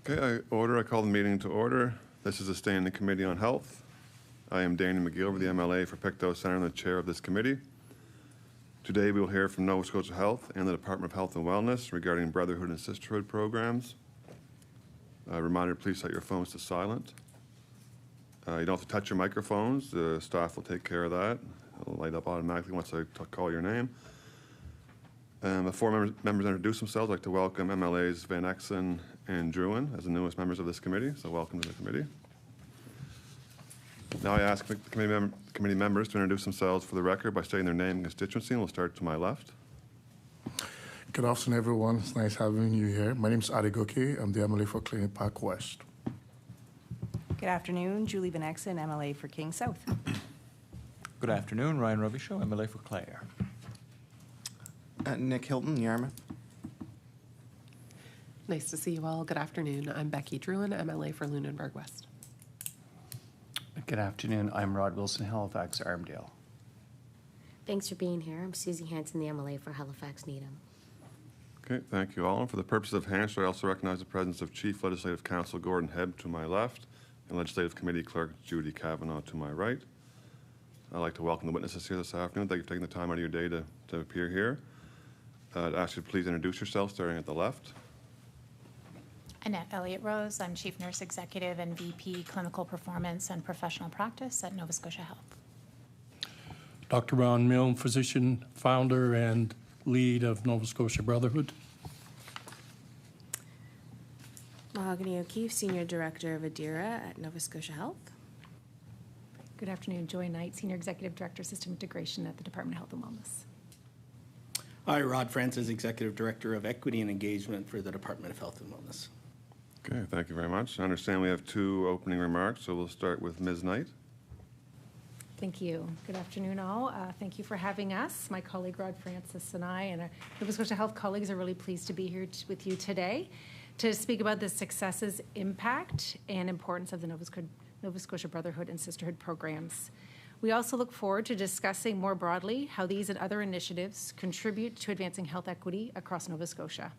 Okay, I call the meeting to order. This is a standing committee on health. I am Danny McGilver, the MLA for Pictou Centre and the chair of this committee. Today we will hear from Nova Scotia Health and the Department of Health and Wellness regarding Brotherhood and Sisterhood programs. Reminder, please set your phones to silent. You don't have to touch your microphones. The staff will take care of that. It'll light up automatically once I call your name. Before members introduce themselves, I'd like to welcome MLAs Van Exen and Druin as the newest members of this committee, so welcome to the committee. Now I ask the committee members to introduce themselves for the record by stating their name and constituency, and we'll start to my left. Good afternoon, everyone. It's nice having you here. My name is Adegoke. I'm the MLA for Clinic Park West. Good afternoon, Julie Van Exen, MLA for King South. Good afternoon, Ryan Robichaud, MLA for Clare. Nick Hilton, Yarmouth. Nice to see you all. Good afternoon. I'm Becky Druin, MLA for Lunenburg West. Good afternoon. I'm Rod Wilson, Halifax, Armdale. Thanks for being here. I'm Susie Hanson, the MLA for Halifax Needham. Okay, thank you all. And for the purpose of Hampshire, I also recognize the presence of Chief Legislative Counsel Gordon Hebb to my left and Legislative Committee Clerk Judy Kavanaugh to my right. I'd like to welcome the witnesses here this afternoon. Thank you for taking the time out of your day to appear here. I'd ask you to please introduce yourself, starting at the left. Annette Elliott Rose. I'm Chief Nurse Executive and VP Clinical Performance and Professional Practice at Nova Scotia Health. Dr. Ron Milne, physician, founder and lead of Nova Scotia Brotherhood. Mahogany O'Keefe, Senior Director of EDIRA at Nova Scotia Health. Good afternoon, Joy Knight, Senior Executive Director, System Integration at the Department of Health and Wellness. Hi, Rod Francis, Executive Director of Equity and Engagement for the Department of Health and Wellness. Okay, thank you very much. I understand we have two opening remarks, so we'll start with Ms. Knight. Thank you. Good afternoon, all. Thank you for having us. My colleague Rod Francis and I and our Nova Scotia Health colleagues are really pleased to be here with you today to speak about the successes, impact, and importance of the Nova Scotia Brotherhood and Sisterhood programs. We also look forward to discussing more broadly how these and other initiatives contribute to advancing health equity across Nova Scotia.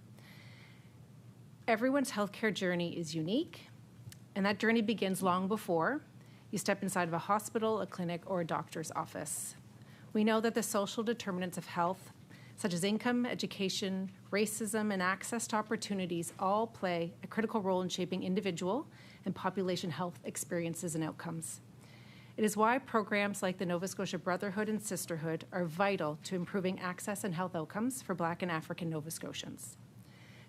Everyone's healthcare journey is unique, and that journey begins long before you step inside of a hospital, a clinic, or a doctor's office. We know that the social determinants of health, such as income, education, racism, and access to opportunities, all play a critical role in shaping individual and population health experiences and outcomes. It is why programs like the Nova Scotia Brotherhood and Sisterhood are vital to improving access and health outcomes for Black and African Nova Scotians.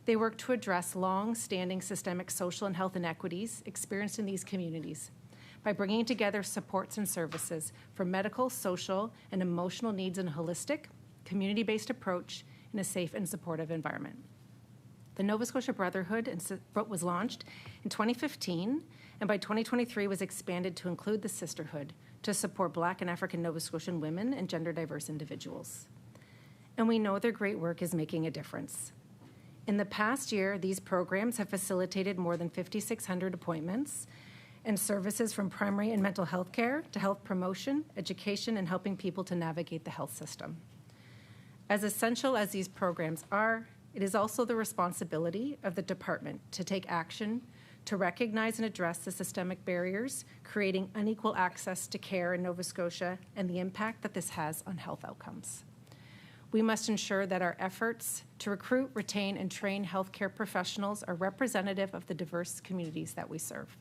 They work to address long-standing systemic social and health inequities experienced in these communities by bringing together supports and services for medical, social, and emotional needs in a holistic, community-based approach in a safe and supportive environment. The Nova Scotia Brotherhood was launched in 2015, and by 2023 was expanded to include the Sisterhood to support Black and African Nova Scotian women and gender-diverse individuals. And we know their great work is making a difference. In the past year, these programs have facilitated more than 5,600 appointments and services from primary and mental health care to health promotion, education, and helping people to navigate the health system. As essential as these programs are, it is also the responsibility of the department to take action to recognize and address the systemic barriers creating unequal access to care in Nova Scotia and the impact that this has on health outcomes. We must ensure that our efforts to recruit, retain, and train healthcare professionals are representative of the diverse communities that we serve.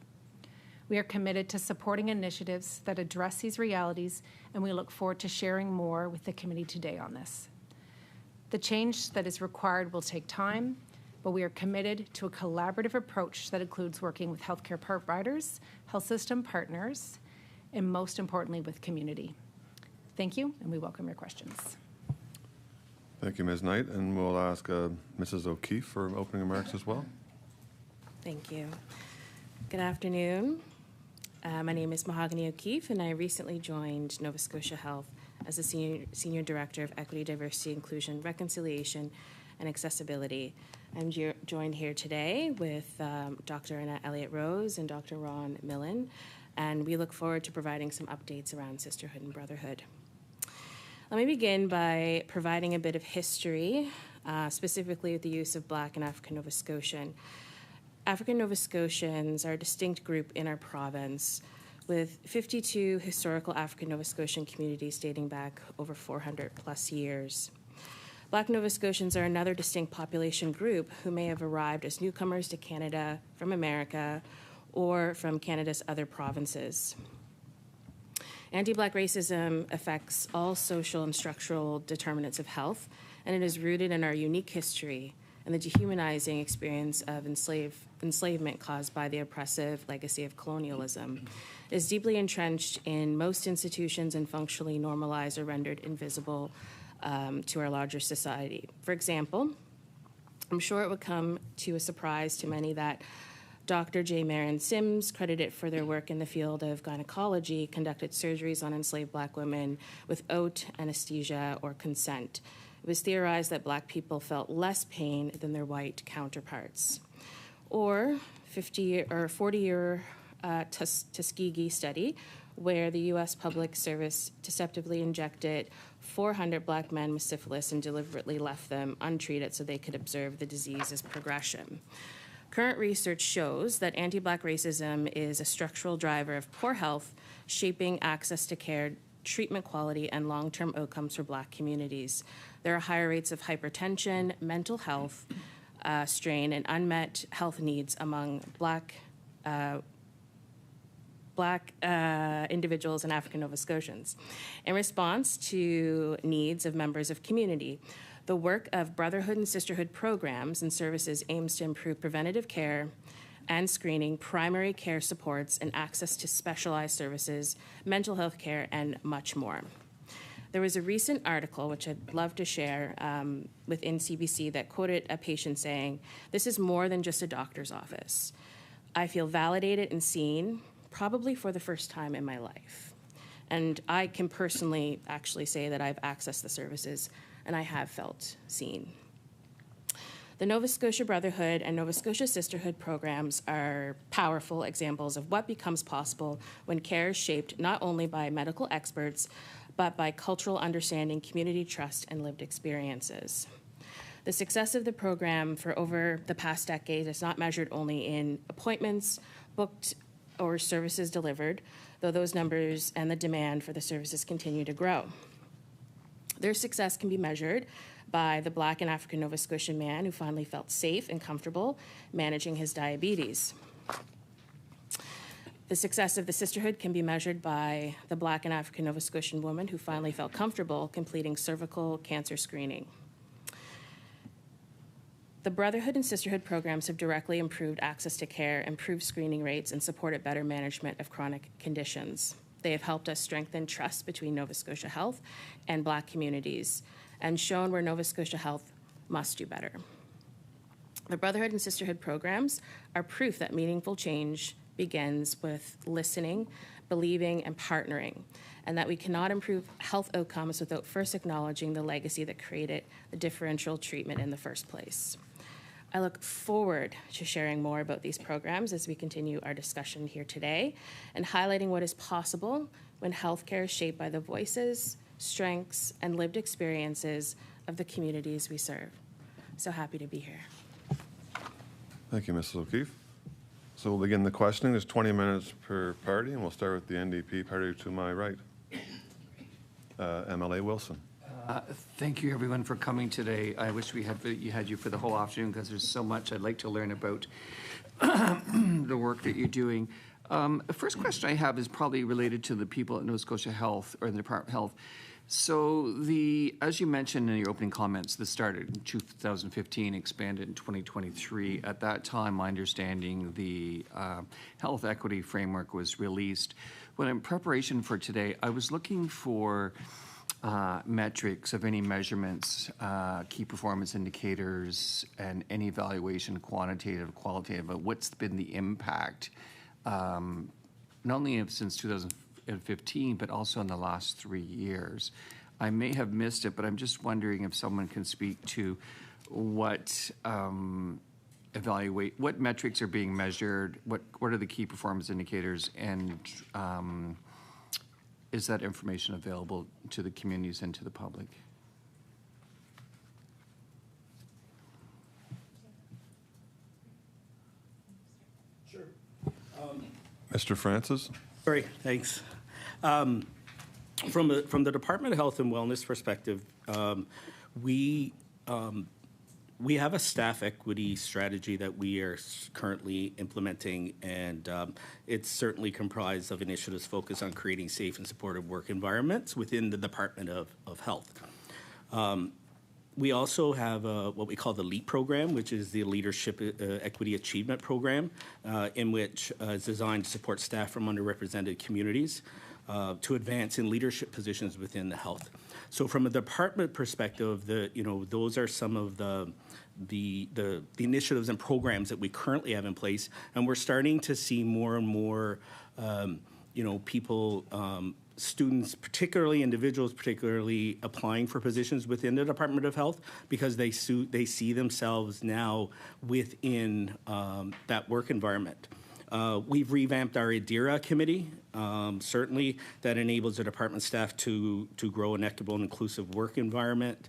We are committed to supporting initiatives that address these realities, and we look forward to sharing more with the committee today on this. The change that is required will take time, but we are committed to a collaborative approach that includes working with healthcare providers, health system partners, and most importantly, with community. Thank you, and we welcome your questions. Thank you, Ms. Knight, and we'll ask Mrs. O'Keefe for opening remarks as well. Thank you. Good afternoon. My name is Mahogany O'Keefe, and I recently joined Nova Scotia Health as the Senior Director of Equity, Diversity, Inclusion, Reconciliation, and Accessibility. I'm joined here today with Dr. Annette Elliott Rose and Dr. Ron Milne, and we look forward to providing some updates around Sisterhood and Brotherhood. Let me begin by providing a bit of history, specifically with the use of Black and African Nova Scotian. African Nova Scotians are a distinct group in our province, with 52 historical African Nova Scotian communities dating back over 400 plus years. Black Nova Scotians are another distinct population group who may have arrived as newcomers to Canada from America or from Canada's other provinces. Anti-Black racism affects all social and structural determinants of health, and it is rooted in our unique history and the dehumanizing experience of enslavement caused by the oppressive legacy of colonialism. It is deeply entrenched in most institutions and functionally normalized or rendered invisible to our larger society. For example, I'm sure it would come to a surprise to many that Dr. J. Marion Sims, credited for their work in the field of gynecology, conducted surgeries on enslaved Black women without anesthesia or consent. It was theorized that Black people felt less pain than their white counterparts. Or 40-year Tuskegee study, where the U.S. Public Service deceptively injected 400 Black men with syphilis and deliberately left them untreated so they could observe the disease's progression. Current research shows that anti-Black racism is a structural driver of poor health, shaping access to care, treatment quality, and long-term outcomes for Black communities. There are higher rates of hypertension, mental health strain, and unmet health needs among Black individuals and African Nova Scotians. In response to needs of members of community, the work of Brotherhood and Sisterhood programs and services aims to improve preventative care and screening, primary care supports, and access to specialized services, mental health care, and much more. There was a recent article, which I'd love to share, within CBC that quoted a patient saying, "This is more than just a doctor's office. I feel validated and seen, probably for the first time in my life." And I can personally actually say that I've accessed the services and I have felt seen. The Nova Scotia Brotherhood and Nova Scotia Sisterhood programs are powerful examples of what becomes possible when care is shaped not only by medical experts, but by cultural understanding, community trust, and lived experiences. The success of the program for over the past decade is not measured only in appointments booked or services delivered, though those numbers and the demand for the services continue to grow. Their success can be measured by the Black and African Nova Scotian man who finally felt safe and comfortable managing his diabetes. The success of the Sisterhood can be measured by the Black and African Nova Scotian woman who finally felt comfortable completing cervical cancer screening. The Brotherhood and Sisterhood programs have directly improved access to care, improved screening rates, and supported better management of chronic conditions. They have helped us strengthen trust between Nova Scotia Health and Black communities and shown where Nova Scotia Health must do better. The Brotherhood and Sisterhood programs are proof that meaningful change begins with listening, believing, and partnering, and that we cannot improve health outcomes without first acknowledging the legacy that created the differential treatment in the first place. I look forward to sharing more about these programs as we continue our discussion here today and highlighting what is possible when healthcare is shaped by the voices, strengths, and lived experiences of the communities we serve. So happy to be here. Thank you, Mrs. O'Keefe. So we'll begin the questioning. There's 20 minutes per party, and we'll start with the NDP party to my right. MLA Wilson. Thank you, everyone, for coming today. I wish we had you for the whole afternoon because there's so much I'd like to learn about the work that you're doing. The first question I have is probably related to the people at Nova Scotia Health or the Department of Health. So as you mentioned in your opening comments, this started in 2015, expanded in 2023. At that time, my understanding, the health equity framework was released. When in preparation for today, I was looking for metrics of any measurements, key performance indicators, and any evaluation, quantitative, qualitative, but what's been the impact, not only since 2015, but also in the last 3 years. I may have missed it, but I'm just wondering if someone can speak to what what metrics are being measured, what are the key performance indicators, and is that information available to the communities and to the public? Mr. Francis? Sorry, thanks. From the Department of Health and Wellness perspective, we have a staff equity strategy that we are currently implementing, and it's certainly comprised of initiatives focused on creating safe and supportive work environments within the Department of Health. We also have what we call the LEAP program, which is the Leadership Equity Achievement Program, in which is designed to support staff from underrepresented communities to advance in leadership positions within the health. So from a department perspective, those are some of the initiatives and programs that we currently have in place, and we're starting to see more and more, people, students, particularly individuals, particularly applying for positions within the Department of Health because they see themselves now within that work environment. We've revamped our EDIRA committee. Certainly, that enables the department staff to grow an equitable and inclusive work environment.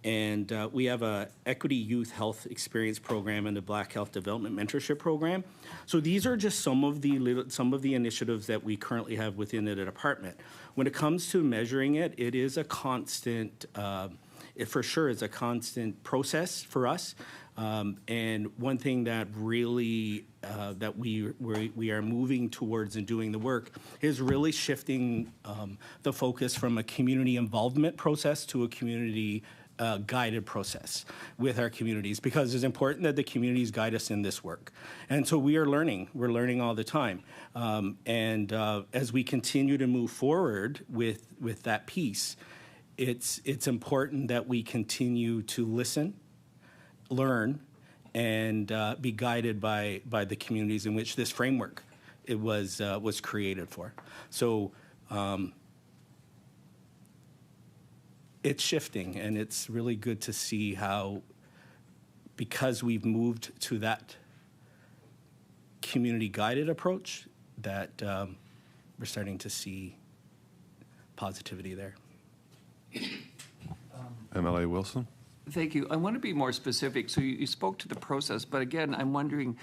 And we have a Equity Youth Health Experience Program and a Black Health Development Mentorship Program. So these are just some of the initiatives that we currently have within the department. When it comes to measuring it, it is a constant, it for sure is a constant process for us. And one thing that really that we are moving towards and doing the work is really shifting the focus from a community involvement process to a community guided process with our communities, because it's important that the communities guide us in this work. And so we're learning all the time. And as we continue to move forward with that piece, it's important that we continue to listen, learn, and be guided by the communities in which this framework was created for. So it's shifting, and it's really good to see how, because we've moved to that community-guided approach, that we're starting to see positivity there. MLA Wilson? Thank you. I want to be more specific. So you spoke to the process, but again, I'm wondering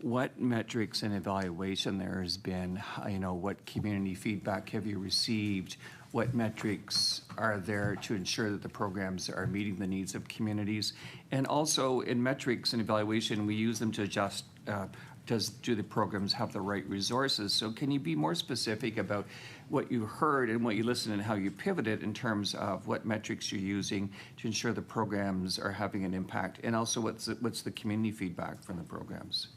what metrics and evaluation there has been. What community feedback have you received? What metrics are there to ensure that the programs are meeting the needs of communities? And also in metrics and evaluation, we use them to adjust, do the programs have the right resources? So can you be more specific about what you heard and what you listened and how you pivoted in terms of what metrics you're using to ensure the programs are having an impact? And also what's the community feedback from the programs?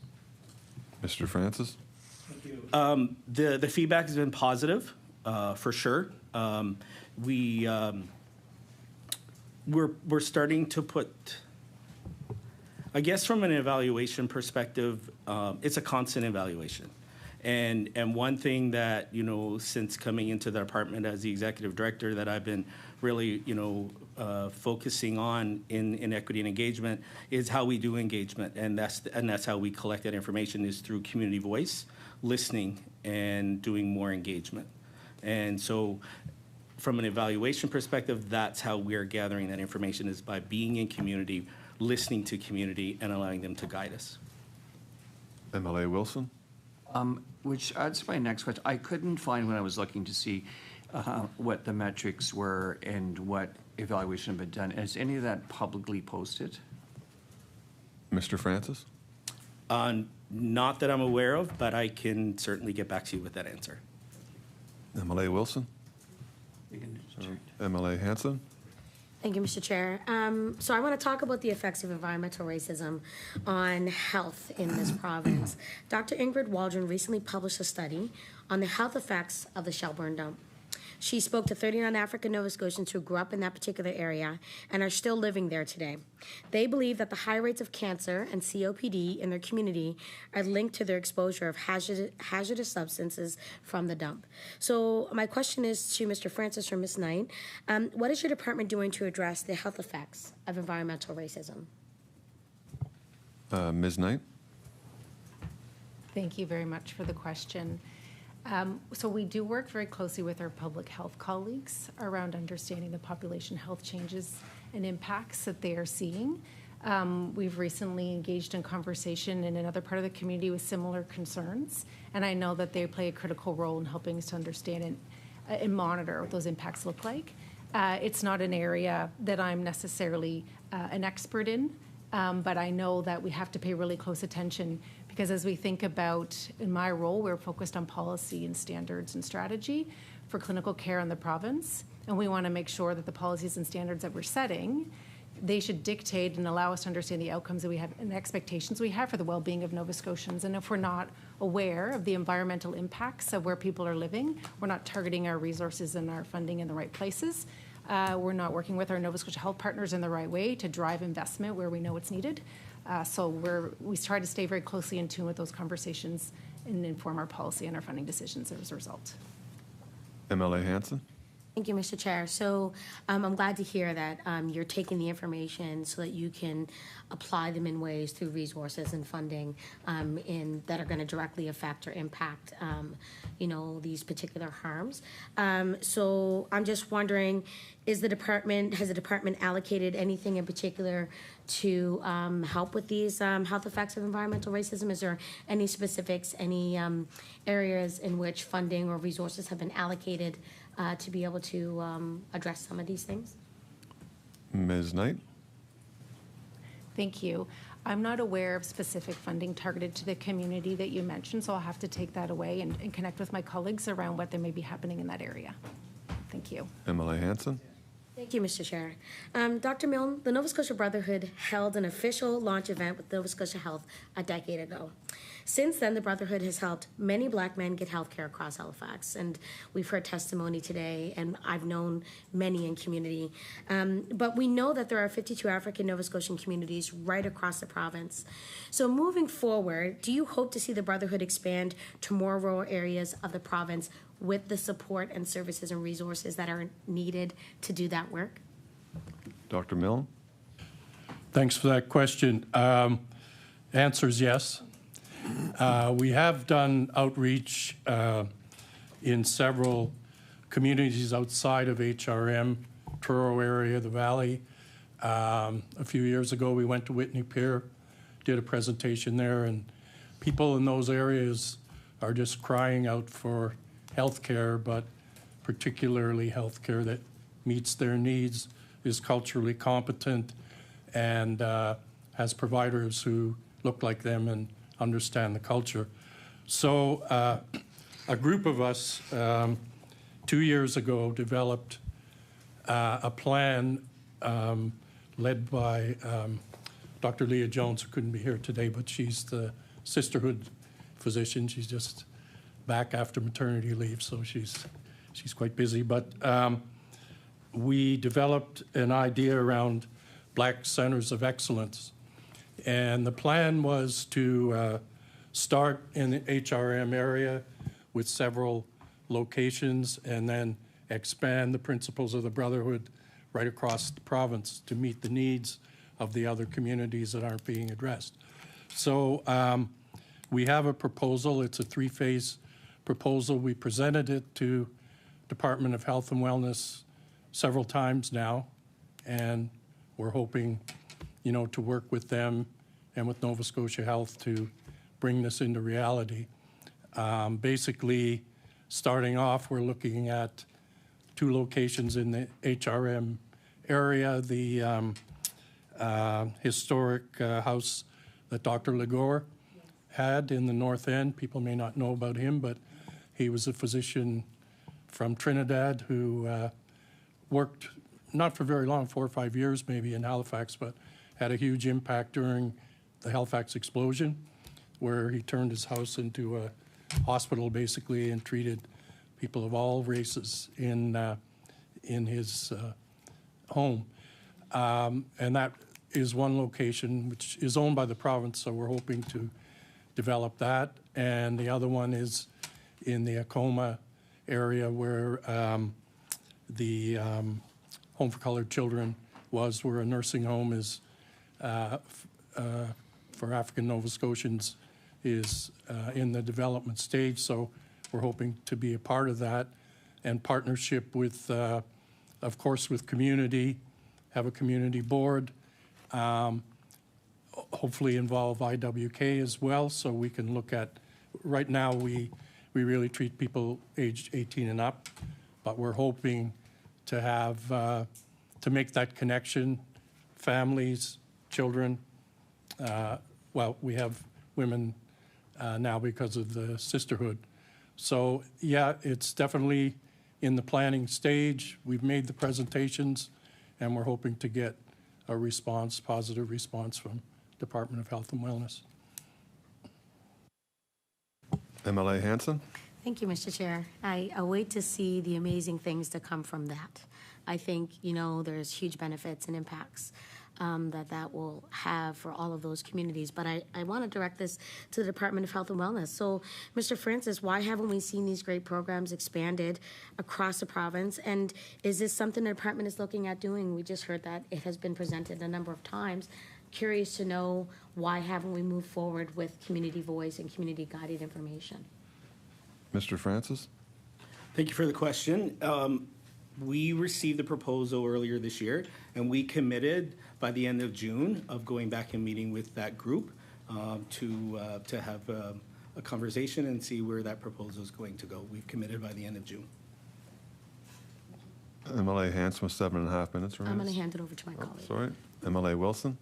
Mr. Francis? Thank you. The feedback has been positive, for sure. We're starting to put, I guess from an evaluation perspective, it's a constant evaluation. And one thing that, since coming into the department as the executive director that I've been really, focusing on in equity and engagement is how we do engagement. And that's how we collect that information, is through community voice, listening, and doing more engagement. And so from an evaluation perspective, that's how we're gathering that information, is by being in community, listening to community, and allowing them to guide us. MLA Wilson? Which adds to my next question. I couldn't find, when I was looking to see what the metrics were and what evaluation had been done. Is any of that publicly posted? Mr. Francis? Not that I'm aware of, but I can certainly get back to you with that answer. MLA Wilson? MLA Hanson? Thank you, Mr. Chair. So I want to talk about the effects of environmental racism on health in this province. Dr. Ingrid Waldron recently published a study on the health effects of the Shelburne dump. She spoke to 39 African Nova Scotians who grew up in that particular area and are still living there today. They believe that the high rates of cancer and COPD in their community are linked to their exposure of hazardous substances from the dump. So my question is to Mr. Francis or Ms. Knight, what is your department doing to address the health effects of environmental racism? Ms. Knight? Thank you very much for the question. So we do work very closely with our public health colleagues around understanding the population health changes and impacts that they are seeing. We've recently engaged in conversation in another part of the community with similar concerns, and I know that they play a critical role in helping us to understand and monitor what those impacts look like. It's not an area that I'm necessarily an expert in, but I know that we have to pay really close attention because as we think about, in my role, we're focused on policy and standards and strategy for clinical care in the province, and we want to make sure that the policies and standards that we're setting, they should dictate and allow us to understand the outcomes that we have and the expectations we have for the well-being of Nova Scotians. And if we're not aware of the environmental impacts of where people are living, we're not targeting our resources and our funding in the right places. We're not working with our Nova Scotia health partners in the right way to drive investment where we know it's needed. So we try to stay very closely in tune with those conversations and inform our policy and our funding decisions as a result. MLA Hanson. Thank you, Mr. Chair. So I'm glad to hear that you're taking the information so that you can apply them in ways through resources and funding that are going to directly affect or impact, these particular harms. So I'm just wondering, has the department allocated anything in particular to help with these health effects of environmental racism? Is there any specifics, any areas in which funding or resources have been allocated to be able to address some of these things? Ms. Knight. Thank you. I'm not aware of specific funding targeted to the community that you mentioned, so I'll have to take that away and connect with my colleagues around what there may be happening in that area. Thank you. MLA Hanson. Thank you, Mr. Chair. Dr. Milne, the Nova Scotia Brotherhood held an official launch event with Nova Scotia Health a decade ago. Since then, the Brotherhood has helped many Black men get health care across Halifax, and we've heard testimony today, and I've known many in community. But we know that there are 52 African Nova Scotian communities right across the province. So moving forward, do you hope to see the Brotherhood expand to more rural areas of the province with the support and services and resources that are needed to do that work? Dr. Milne. Thanks for that question. Answer is yes. We have done outreach in several communities outside of HRM, Truro area, the Valley. A few years ago, we went to Whitney Pier, did a presentation there, and people in those areas are just crying out for health care, but particularly health care that meets their needs, is culturally competent, and has providers who look like them and understand the culture. So a group of us 2 years ago developed a plan led by Dr. Leah Jones, who couldn't be here today, but she's the Sisterhood physician. She's just back after maternity leave, so she's quite busy. But we developed an idea around Black Centers of Excellence. And the plan was to start in the HRM area with several locations and then expand the principles of the Brotherhood right across the province to meet the needs of the other communities that aren't being addressed. So we have a proposal. It's a 3-phase proposal. We presented it to Department of Health and Wellness several times now, and we're hoping to work with them and with Nova Scotia Health to bring this into reality. Basically, starting off, we're looking at 2 locations in the HRM area, the historic house that Dr. Legore had in the North End. People may not know about him, but he was a physician from Trinidad who worked not for very long, 4 or 5 years maybe in Halifax, but had a huge impact during the Halifax explosion, where he turned his house into a hospital basically and treated people of all races in his home. And that is one location which is owned by the province, so we're hoping to develop that. And the other one is in the Acoma area where the Home for Colored Children was, where a nursing home is for African Nova Scotians is in the development stage. So we're hoping to be a part of that, and partnership with, of course, with community, have a community board, hopefully involve IWK as well, so we can look at, right now, we really treat people aged 18 and up, but we're hoping to have, to make that connection, families, children. Well, we have women now because of the Sisterhood. So, yeah, it's definitely in the planning stage. We've made the presentations, and we're hoping to get a response, positive response from Department of Health and Wellness. MLA Hanson? Thank you, Mr. Chair. I await to see the amazing things to come from that. I think, there's huge benefits and impacts that will have for all of those communities. But I want to direct this to the Department of Health and Wellness. So, Mr. Francis, why haven't we seen these great programs expanded across the province? And is this something the department is looking at doing? We just heard that it has been presented a number of times. Curious to know, why haven't we moved forward with community voice and community guided information? Mr. Francis? Thank you for the question. We received the proposal earlier this year, and we committed by the end of June of going back and meeting with that group to have a conversation and see where that proposal is going to go. We've committed by the end of June. MLA Hanson with 7.5 minutes I'm remaining. going to hand it over to my colleague. Sorry. MLA Wilson?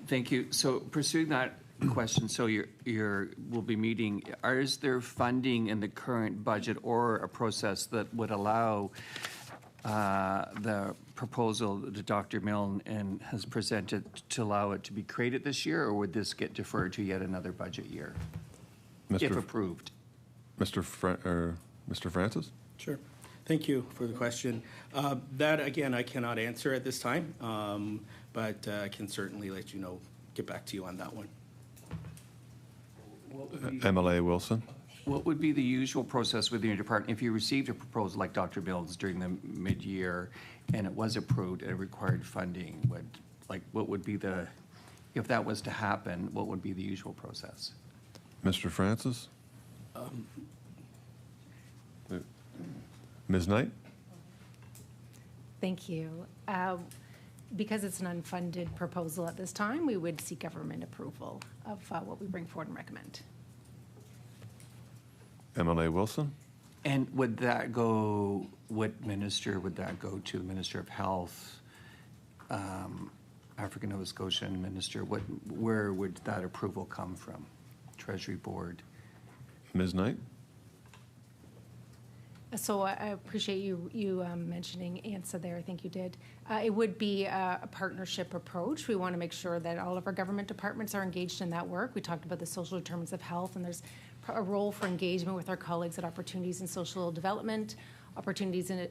Thank you. So pursuing that question, so we'll be meeting, is there funding in the current budget or a process that would allow the proposal that Dr. Milne has presented to allow it to be created this year, or would this get deferred to yet another budget year, if approved? Mr. Francis? Sure. Thank you for the question. That, again, I cannot answer at this time, but I can certainly let you know, get back to you on that one. MLA Wilson? What would be the usual process within your department if you received a proposal like Dr. Milne's during the mid-year and it was approved and it required funding? What would be the, if that was to happen, what would be the usual process? Mr. Francis? Ms. Knight? Thank you. Because it's an unfunded proposal at this time, we would seek government approval of what we bring forward and recommend. MLA Wilson? And would that go, what minister would that go to? Minister of Health, African Nova Scotian minister? Where would that approval come from? Treasury Board? Ms. Knight? So I appreciate you mentioning ANSA there. I think you did. It would be a partnership approach. We want to make sure that all of our government departments are engaged in that work. We talked about the social determinants of health, and there's a role for engagement with our colleagues at Opportunities in Social Development, Opportunities in,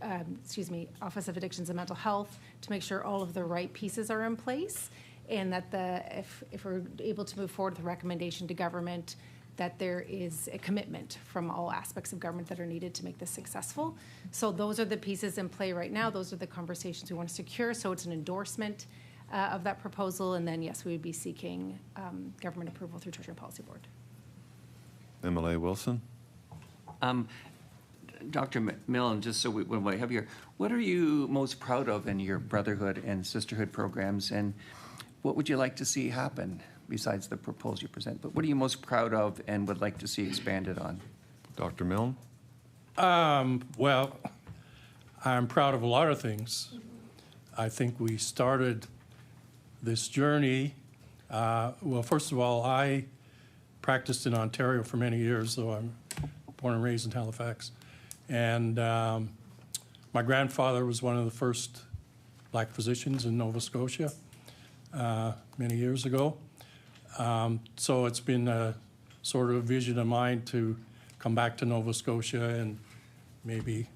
Office of Addictions and Mental Health, to make sure all of the right pieces are in place, and that if we're able to move forward with a recommendation to government, that there is a commitment from all aspects of government that are needed to make this successful. So those are the pieces in play right now. Those are the conversations we want to secure. So it's an endorsement of that proposal. And then, yes, we would be seeking government approval through Treasury and Policy Board. MLA Wilson? Dr. Milne, just so when we have here, what are you most proud of in your Brotherhood and Sisterhood programs, and what would you like to see happen besides the proposal you present? But what are you most proud of and would like to see expanded on? Dr. Milne? Well, I'm proud of a lot of things. I think we started this journey. Well, first of all, I practiced in Ontario for many years, though I'm born and raised in Halifax. And my grandfather was one of the first black physicians in Nova Scotia many years ago. So it's been a sort of vision of mine to come back to Nova Scotia and maybe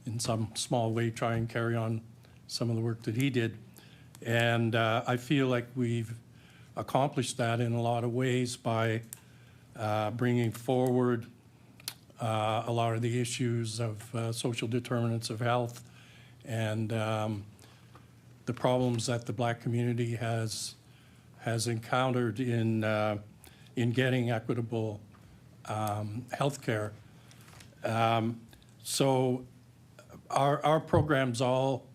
in some small way try and carry on some of the work that he did. And I feel like we've accomplished that in a lot of ways by bringing forward a lot of the issues of social determinants of health and the problems that the black community has encountered in getting equitable health care. So our programs all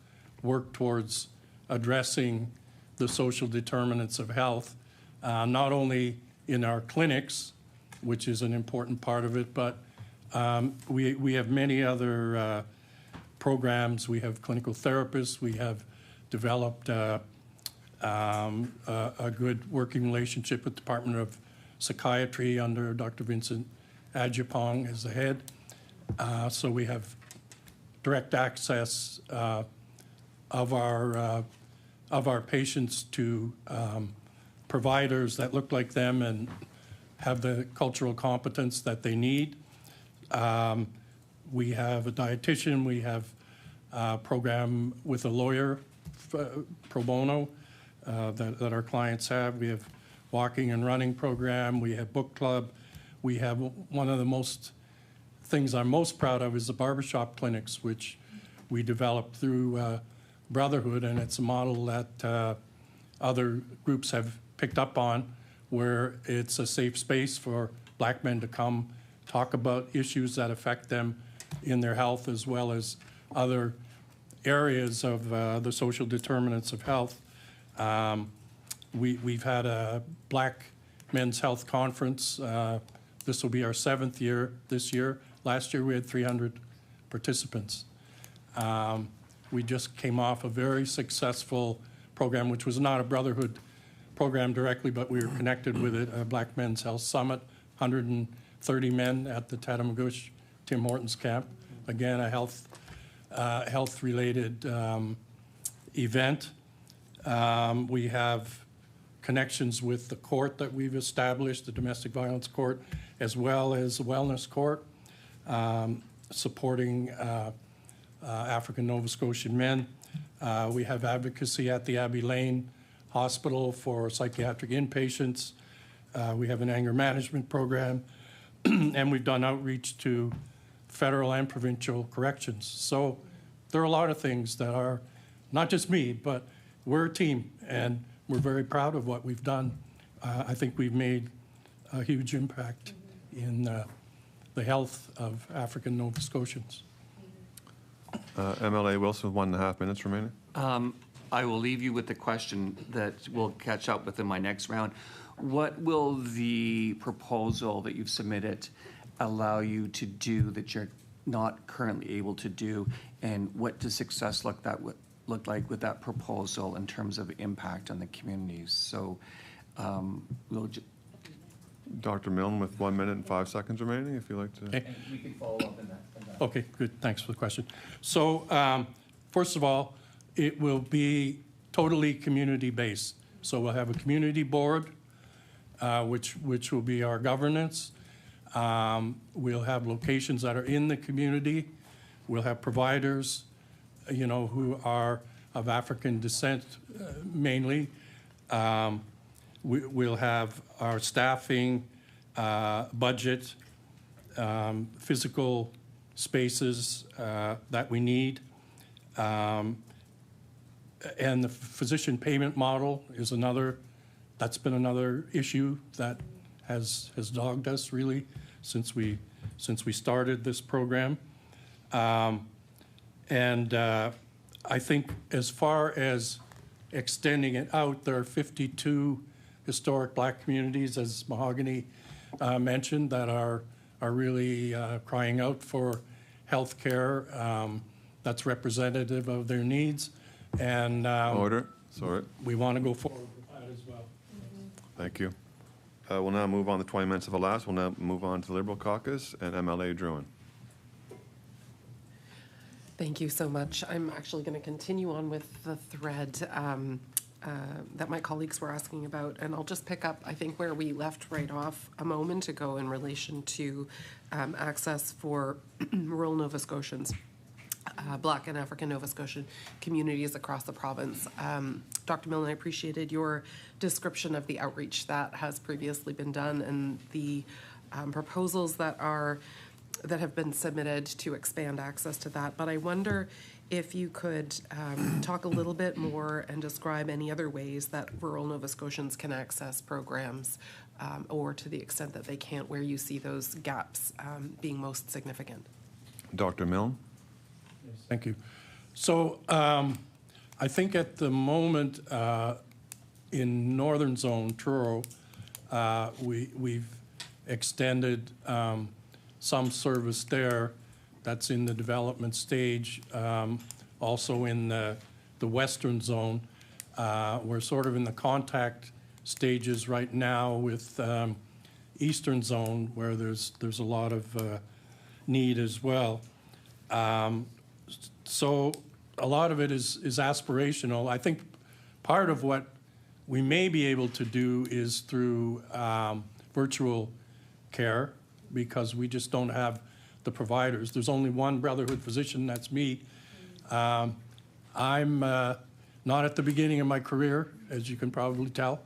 work towards addressing the social determinants of health, not only in our clinics, which is an important part of it, but we have many other programs. We have clinical therapists. We have developed a good working relationship with the Department of Psychiatry under Dr. Vincent Adjupong as the head. So we have direct access of our patients to providers that look like them and have the cultural competence that they need. We have a dietitian. We have a program with a lawyer, pro bono, that our clients have. We have walking and running program. We have book club. We have one of the things I'm most proud of is the barbershop clinics, which we developed through Brotherhood, and it's a model that other groups have picked up on, where it's a safe space for Black men to come talk about issues that affect them in their health, as well as other areas of the social determinants of health. We've had a Black Men's Health Conference. This will be our 7th year this year. Last year we had 300 participants. We just came off a very successful program, which was not a Brotherhood program directly, but we were connected with it, a Black Men's Health Summit, 130 men at the Tatamagouche Tim Hortons camp. Again, a health-related event. We have connections with the court that we've established, the domestic violence court, as well as the wellness court, supporting African Nova Scotian men. We have advocacy at the Abbey Lane Hospital for psychiatric inpatients. We have an anger management program, and we've done outreach to federal and provincial corrections. So there are a lot of things that are, not just me, but we're a team, and we're very proud of what we've done. I think we've made a huge impact in the health of African Nova Scotians. MLA Wilson, 1.5 minutes remaining. I will leave you with the question that we'll catch up with in my next round. What will the proposal that you've submitted allow you to do that you're not currently able to do, and what does success look like with that proposal in terms of impact on the communities? So Dr. Milne with 1 minute and 5 seconds remaining, if you'd like to. Okay. And we can follow up in that. Okay, good. Thanks for the question. So first of all, it will be totally community-based. So we'll have a community board, which will be our governance. We'll have locations that are in the community. We'll have providers, who are of African descent mainly. We'll have our staffing, budget, physical spaces that we need. And the physician payment model is that's been another issue that has dogged us really since we started this program. And I think as far as extending it out, there are 52 historic Black communities, as Mahogany mentioned, that are really crying out for health care that's representative of their needs. And Order. Sorry. we want to go forward with that as well. Thank you. We'll now move on to 20 minutes of the last. We'll now move on to the Liberal Caucus and MLA Druin. Thank you so much. I'm actually going to continue on with the thread that my colleagues were asking about, and I'll just pick up, I think, where we left right off a moment ago in relation to access for rural Nova Scotians. Black and African Nova Scotian communities across the province. Dr. Milne, I appreciated your description of the outreach that has previously been done and the proposals that have been submitted to expand access to that. But I wonder if you could talk a little bit more and describe any other ways that rural Nova Scotians can access programs, or to the extent that they can't, where you see those gaps being most significant. Dr. Milne. Thank you. So I think at the moment, in northern zone, Truro, we've extended some service there. That's in the development stage. Also in the western zone. We're sort of in the contact stages right now with eastern zone, where there's a lot of need as well. So a lot of it is aspirational. I think part of what we may be able to do is through virtual care, because we just don't have the providers. There's only one Brotherhood physician, that's me. I'm not at the beginning of my career, as you can probably tell.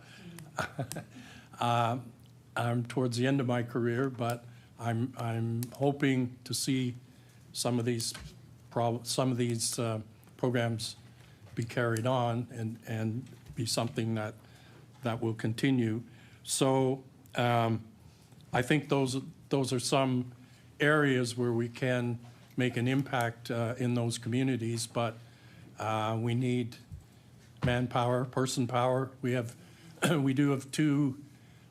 I'm towards the end of my career, but I'm hoping to see some of these programs be carried on and be something that will continue. So I think those are some areas where we can make an impact in those communities, but we need manpower, person power. We do have 2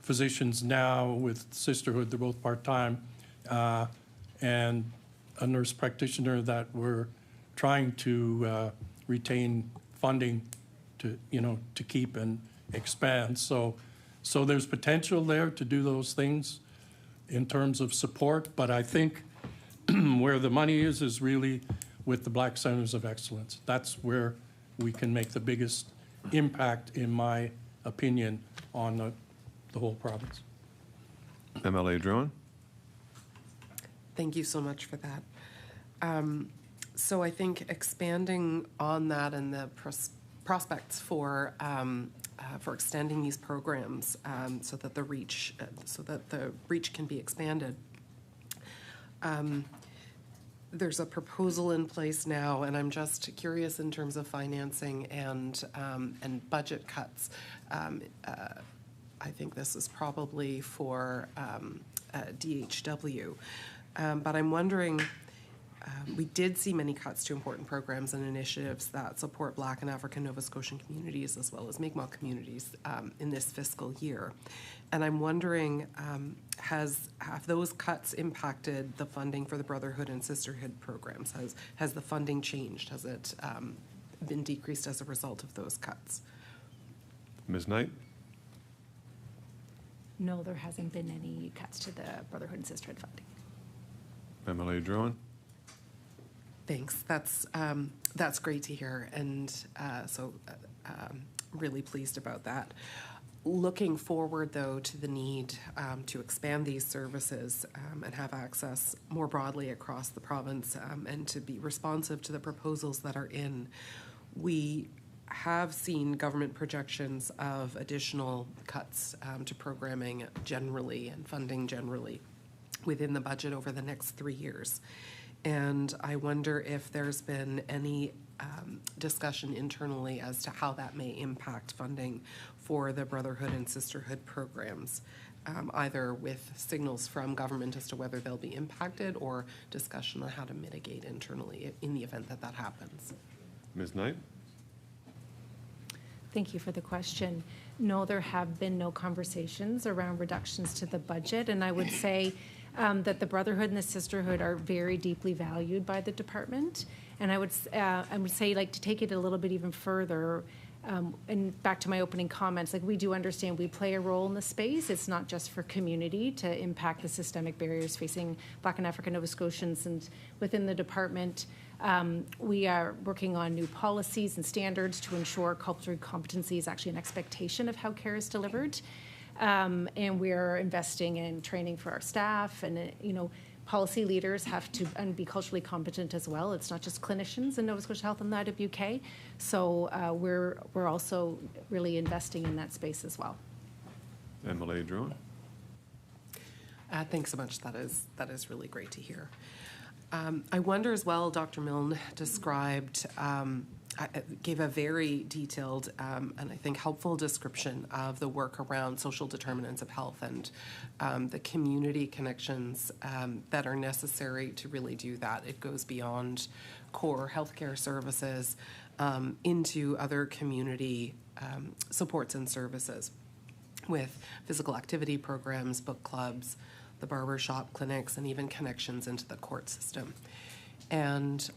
physicians now with Sisterhood. They're both part-time, and a nurse practitioner that we're trying to retain funding to keep and expand. So there's potential there to do those things in terms of support, but I think where the money is really with the Black Centers of Excellence. That's where we can make the biggest impact, in my opinion, on the whole province. MLA Druin. Thank you so much for that. So I think expanding on that and the prospects for extending these programs so that the reach can be expanded. There's a proposal in place now, and I'm just curious in terms of financing and budget cuts. I think this is probably for DHW, but I'm wondering. We did see many cuts to important programs and initiatives that support Black and African Nova Scotian communities as well as Mi'kmaq communities in this fiscal year. And I'm wondering, have those cuts impacted the funding for the Brotherhood and Sisterhood programs? Has the funding changed? Has it been decreased as a result of those cuts? Ms. Knight. No, there hasn't been any cuts to the Brotherhood and Sisterhood funding. MLA Druin. Thanks. That's great to hear, and really pleased about that. Looking forward, though, to the need to expand these services and have access more broadly across the province and to be responsive to the proposals that are in. We have seen government projections of additional cuts to programming generally and funding generally within the budget over the next 3 years. And I wonder if there's been any discussion internally as to how that may impact funding for the Brotherhood and Sisterhood programs, either with signals from government as to whether they'll be impacted or discussion on how to mitigate internally in the event that that happens. Ms. Knight. Thank you for the question. No, there have been no conversations around reductions to the budget, and I would say that the Brotherhood and the Sisterhood are very deeply valued by the department. And I would say, like, to take it a little bit even further, and back to my opening comments, like, we do understand we play a role in the space. It's not just for community to impact the systemic barriers facing Black and African Nova Scotians. And within the department, we are working on new policies and standards to ensure cultural competency is actually an expectation of how care is delivered. And we're investing in training for our staff, and policy leaders have to be culturally competent as well. It's not just clinicians in Nova Scotia Health and the IWK. So we're also really investing in that space as well. MLA Druin. Thanks so much. That is really great to hear. I wonder as well, Dr. Milne described gave a very detailed and I think helpful description of the work around social determinants of health and the community connections that are necessary to really do that. It goes beyond core healthcare services into other community supports and services with physical activity programs, book clubs, the barber shop clinics, and even connections into the court system. And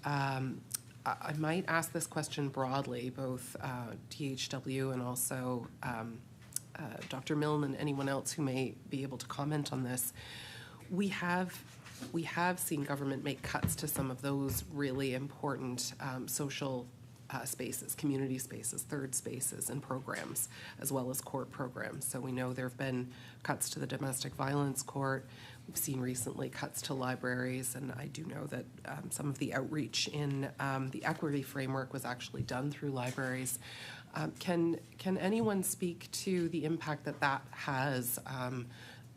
I might ask this question broadly, both DHW and also Dr. Milne and anyone else who may be able to comment on this. We have seen government make cuts to some of those really important social spaces, community spaces, third spaces, and programs, as well as court programs. So we know there have been cuts to the domestic violence court. We've seen recently cuts to libraries, and I do know that some of the outreach in the equity framework was actually done through libraries. Can anyone speak to the impact that that has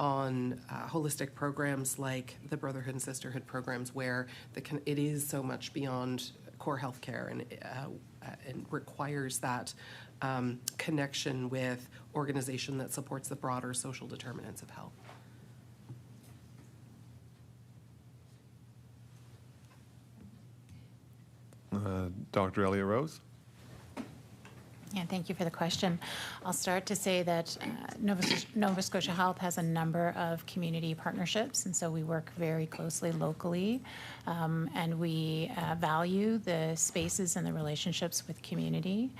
on holistic programs like the Brotherhood and Sisterhood programs, where it is so much beyond core health care and requires that connection with organization that supports the broader social determinants of health? Dr. Elliott Rose. Yeah, thank you for the question. I'll start to say that Nova Scotia Health has a number of community partnerships, and so we work very closely locally, and we value the spaces and the relationships with community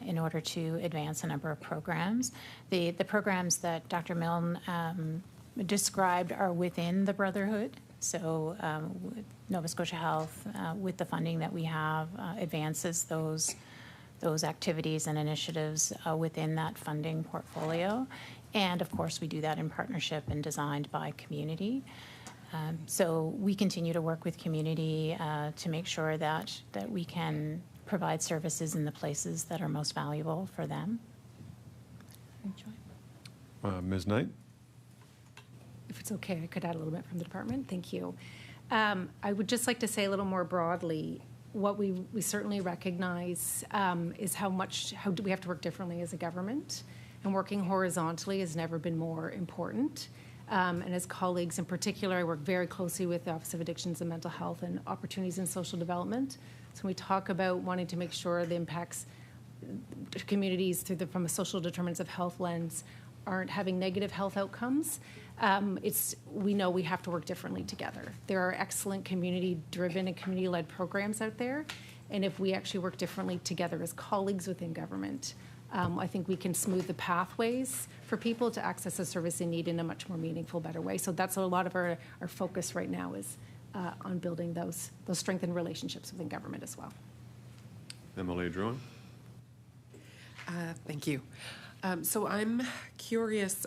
in order to advance a number of programs. The programs that Dr. Milne described are within the Brotherhood. So Nova Scotia Health, with the funding that we have, advances those activities and initiatives within that funding portfolio. And of course, we do that in partnership and designed by community. So we continue to work with community to make sure that we can provide services in the places that are most valuable for them. Ms. Knight. If it's okay, I could add a little bit from the department. Thank you. I would just like to say a little more broadly, what we certainly recognize is how do we have to work differently as a government, and working horizontally has never been more important. And as colleagues in particular, I work very closely with the Office of Addictions and Mental Health and Opportunities in Social Development. So when we talk about wanting to make sure the impacts to communities from a social determinants of health lens aren't having negative health outcomes, we know we have to work differently together. There are excellent community-driven and community-led programs out there, and if we actually work differently together as colleagues within government, I think we can smooth the pathways for people to access a service they need in a much more meaningful, better way. So that's a lot of our focus right now is on building those strengthened relationships within government as well. Emily Druin. Thank you. So I'm curious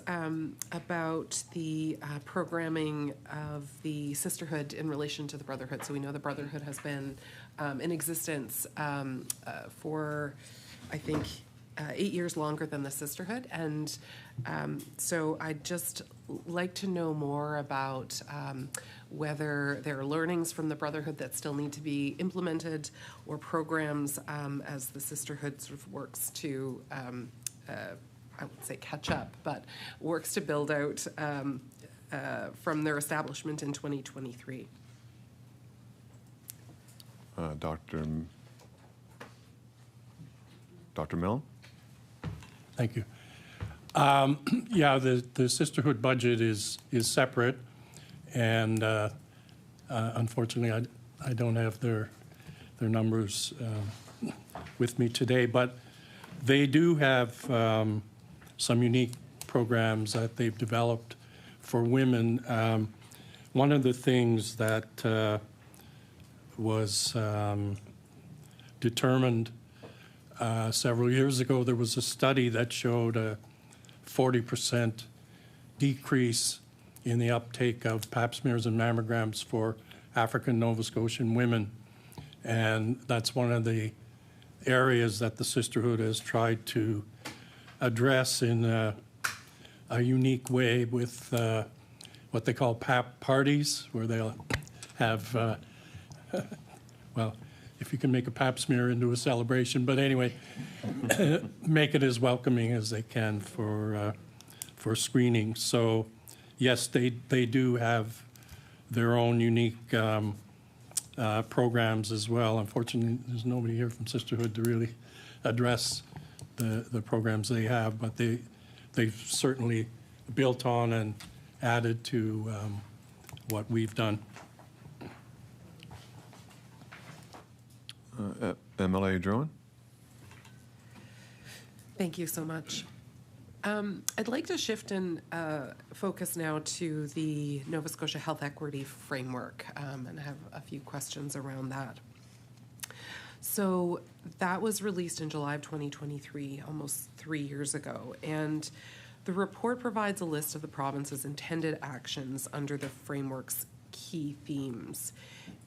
about the programming of the Sisterhood in relation to the Brotherhood. So we know the Brotherhood has been in existence for, I think, 8 years longer than the Sisterhood. And so I'd just like to know more about whether there are learnings from the Brotherhood that still need to be implemented, or programs as the Sisterhood sort of works to I wouldn't say catch up, but works to build out from their establishment in 2023. Dr. Milne? Thank you. Yeah, the Sisterhood budget is separate, and unfortunately, I don't have their numbers with me today, but they do have some unique programs that they've developed for women. One of the things that was determined several years ago, there was a study that showed a 40% decrease in the uptake of pap smears and mammograms for African Nova Scotian women. And that's one of the areas that the Sisterhood has tried to address in a unique way with what they call pap parties, where they'll have, well, if you can make a pap smear into a celebration. But anyway, make it as welcoming as they can for screening. So yes, they do have their own unique programs as well. Unfortunately, there's nobody here from Sisterhood to really address the programs they have, but they've certainly built on and added to what we've done. MLA Druin? Thank you so much. I'd like to shift and focus now to the Nova Scotia Health Equity Framework, and have a few questions around that. So that was released in July of 2023, almost 3 years ago, and the report provides a list of the province's intended actions under the framework's key themes.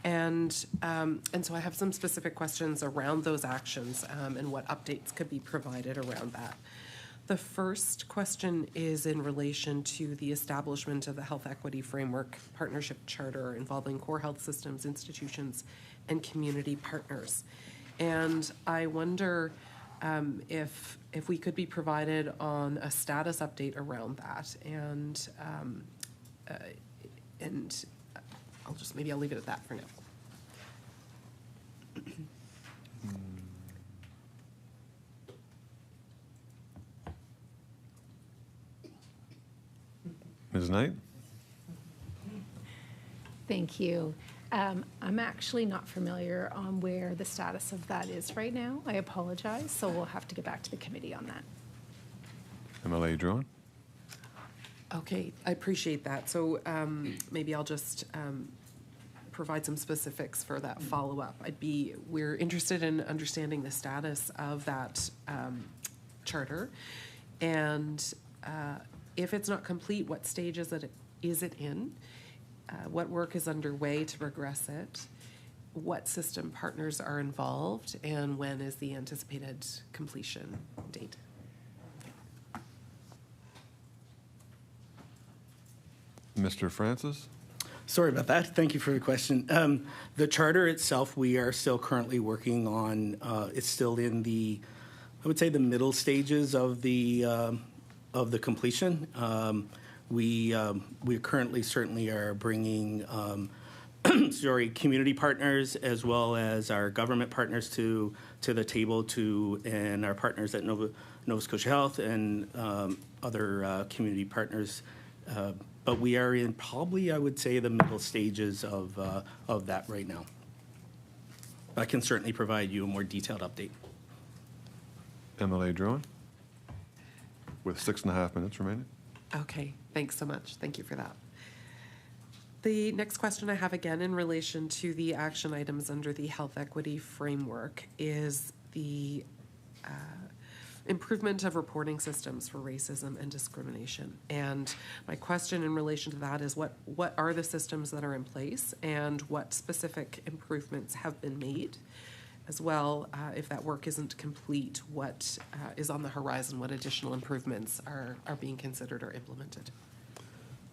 And so I have some specific questions around those actions and what updates could be provided around that. The first question is in relation to the establishment of the Health Equity Framework Partnership Charter involving core health systems, institutions, and community partners. And I wonder if we could be provided on a status update around that, and I'll leave it at that for now. Ms. Knight? Thank you. I'm actually not familiar on where the status of that is right now. I apologize, so we'll have to get back to the committee on that. MLA Druin? Okay, I appreciate that. So maybe I'll just provide some specifics for that follow-up. We're interested in understanding the status of that charter, and if it's not complete, what stage is it in? What work is underway to progress it? What system partners are involved, and when is the anticipated completion date? Mr. Francis? Sorry about that. Thank you for the question. The charter itself, we are still currently working on. It's still in the, I would say, the middle stages of the completion. We currently certainly are bringing community partners as well as our government partners to the table, and our partners at Nova Scotia Health and other community partners. But we are in probably, I would say, the middle stages of that right now. I can certainly provide you a more detailed update. MLA Druin? With 6.5 minutes remaining. Okay, thanks so much. Thank you for that. The next question I have, again in relation to the action items under the Health Equity Framework, is the improvement of reporting systems for racism and discrimination. And my question in relation to that is what are the systems that are in place, and what specific improvements have been made? As well, if that work isn't complete, what is on the horizon? What additional improvements are being considered or implemented?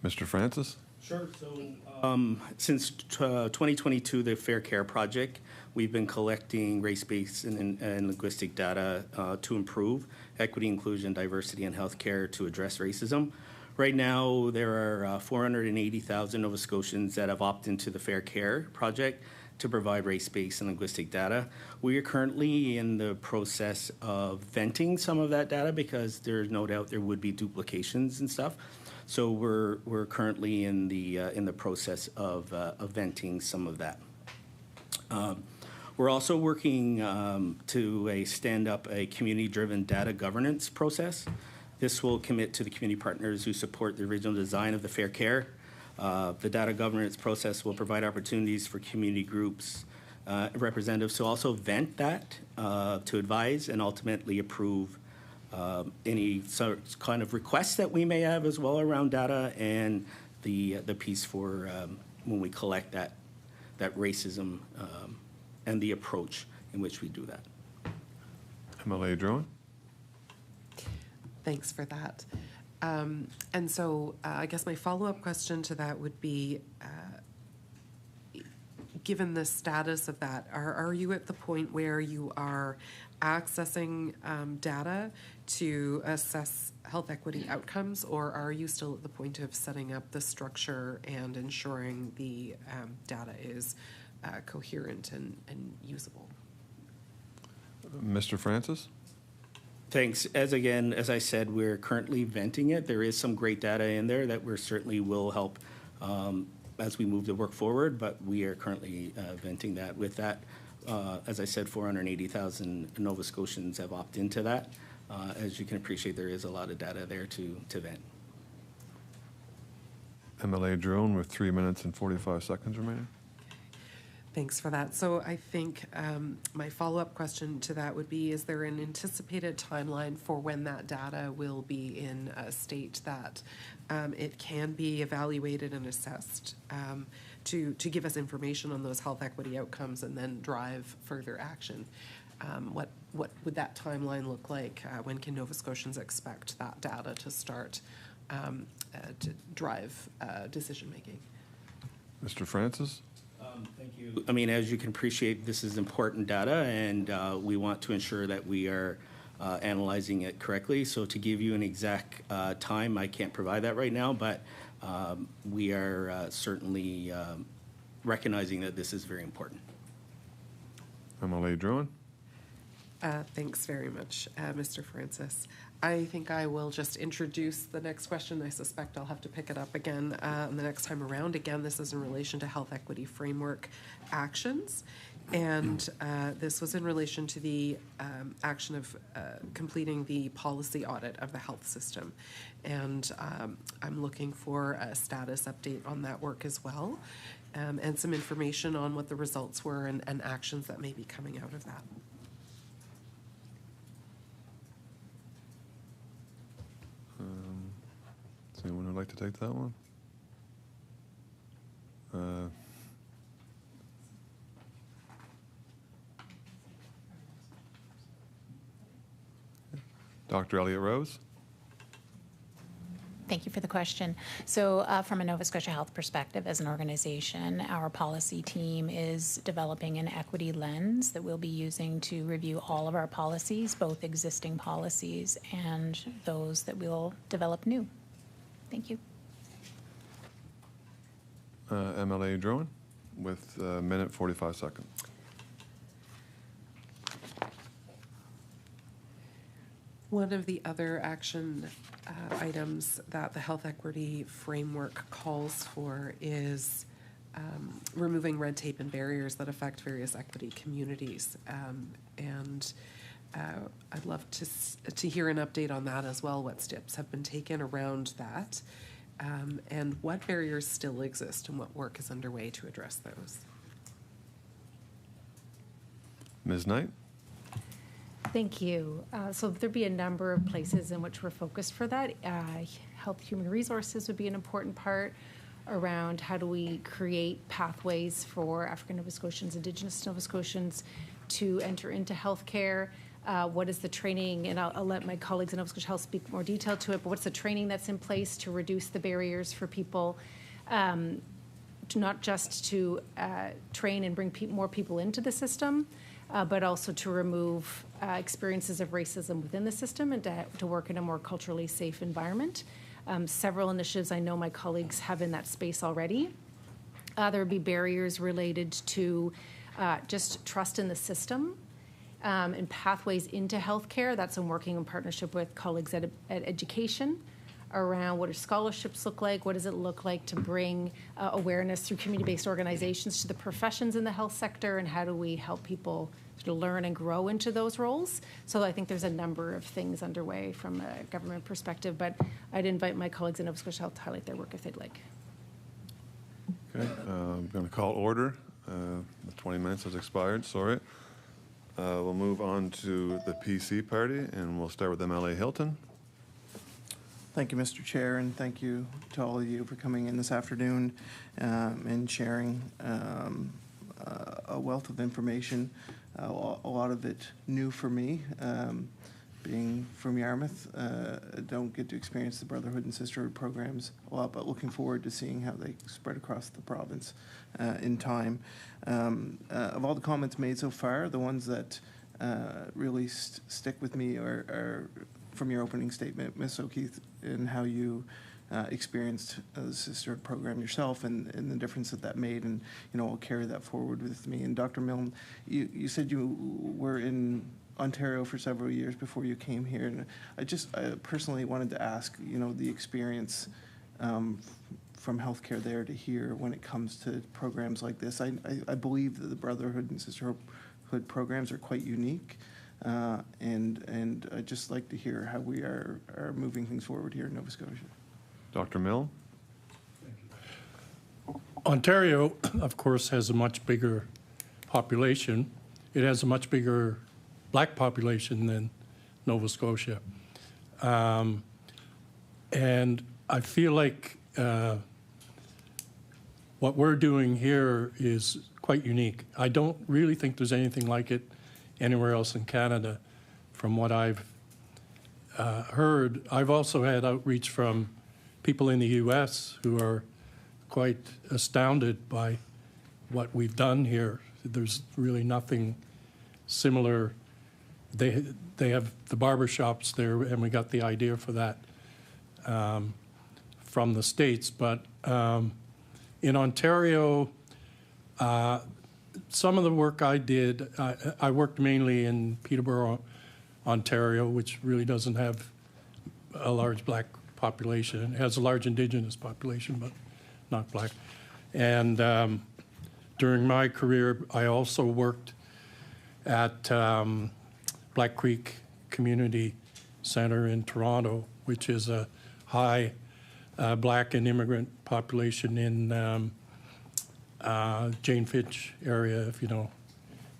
Mr. Francis? Sure. So since 2022, the Fair Care Project, we've been collecting race-based and linguistic data to improve equity, inclusion, diversity in healthcare to address racism. Right now, there are 480,000 Nova Scotians that have opted into the Fair Care Project to provide race-based and linguistic data. We are currently in the process of venting some of that data because there's no doubt there would be duplications and stuff. So we're currently in the process of venting some of that. We're also working to stand up a community-driven data governance process. This will commit to the community partners who support the original design of the Fair Care. The data governance process will provide opportunities for community groups, representatives to also vent that, to advise and ultimately approve any sort of kind of requests that we may have as well around data, and the piece for when we collect that racism and the approach in which we do that. MLA Druin? Thanks for that. And so I guess my follow-up question to that would be, given the status of that, are you at the point where you are accessing data to assess health equity outcomes, or are you still at the point of setting up the structure and ensuring the data is coherent and usable? Mr. Francis? Thanks. As I said, we're currently venting it. There is some great data in there that we certainly will help as we move the work forward, but we are currently venting that. With that, as I said, 480,000 Nova Scotians have opted into that. As you can appreciate, there is a lot of data there to vent. MLA Drone with 3 minutes and 45 seconds remaining. Thanks for that. So I think my follow-up question to that would be, is there an anticipated timeline for when that data will be in a state that it can be evaluated and assessed to give us information on those health equity outcomes and then drive further action? What would that timeline look like? When can Nova Scotians expect that data to start to drive decision-making? Mr. Francis? Thank you. I mean, as you can appreciate, this is important data, and we want to ensure that we are analyzing it correctly. So to give you an exact time, I can't provide that right now, but we are certainly recognizing that this is very important. MLA Drone? Thanks very much, Mr. Francis. I think I will just introduce the next question. I suspect I'll have to pick it up again the next time around. Again, this is in relation to health equity framework actions. And this was in relation to the action of completing the policy audit of the health system. And I'm looking for a status update on that work as well, and some information on what the results were and actions that may be coming out of that. Does anyone would like to take that one? Dr. Elliott Rose? Thank you for the question. So from a Nova Scotia Health perspective, as an organization, our policy team is developing an equity lens that we'll be using to review all of our policies, both existing policies and those that we'll develop new. Thank you. MLA Drone with a minute 45 seconds. One of the other action items that the health equity framework calls for is removing red tape and barriers that affect various equity communities. I'd love to hear an update on that as well, what steps have been taken around that, and what barriers still exist and what work is underway to address those. Ms. Knight? Thank you. So there'd be a number of places in which we're focused for that. Health Human Resources would be an important part around how do we create pathways for African Nova Scotians, Indigenous Nova Scotians to enter into healthcare. What is the training, and I'll let my colleagues in Nova Scotia Health speak more detail to it, but what's the training that's in place to reduce the barriers for people, not just to train and bring more people into the system, but also to remove experiences of racism within the system and to work in a more culturally safe environment. Several initiatives I know my colleagues have in that space already. There would be barriers related to just trust in the system and pathways into healthcare. That's in working in partnership with colleagues at education around what do scholarships look like, what does it look like to bring awareness through community-based organizations to the professions in the health sector, and how do we help people to learn and grow into those roles. So I think there's a number of things underway from a government perspective, but I'd invite my colleagues in Nova Scotia Health to highlight their work if they'd like. Okay, I'm going to call order. The 20 minutes has expired, sorry. We'll move on to the PC party, and we'll start with MLA Hilton. Thank you, Mr. Chair, and thank you to all of you for coming in this afternoon and sharing a wealth of information, a lot of it new for me. being from Yarmouth, don't get to experience the Brotherhood and Sisterhood programs a lot, but looking forward to seeing how they spread across the province in time. Of all the comments made so far, the ones that really stick with me are from your opening statement, Ms. O'Keefe, and how you experienced the Sisterhood program yourself and the difference that made, and I'll carry that forward with me. And Dr. Milne, you said you were in Ontario for several years before you came here, and I personally wanted to ask, the experience from healthcare there to here when it comes to programs like this. I believe that the Brotherhood and Sisterhood programs are quite unique, and I'd just like to hear how we are moving things forward here in Nova Scotia. Dr. Milne? Ontario, of course, has a much bigger population. It has a much bigger Black population than Nova Scotia. And I feel like what we're doing here is quite unique. I don't really think there's anything like it anywhere else in Canada from what I've heard. I've also had outreach from people in the U.S. who are quite astounded by what we've done here. There's really nothing similar. They have the barber shops there, and we got the idea for that from the States. But in Ontario, some of the work I did, I worked mainly in Peterborough, Ontario, which really doesn't have a large Black population. It has a large Indigenous population, but not Black. And during my career, I also worked at Black Creek Community Center in Toronto, which is a high Black and immigrant population in Jane Fitch area, if you know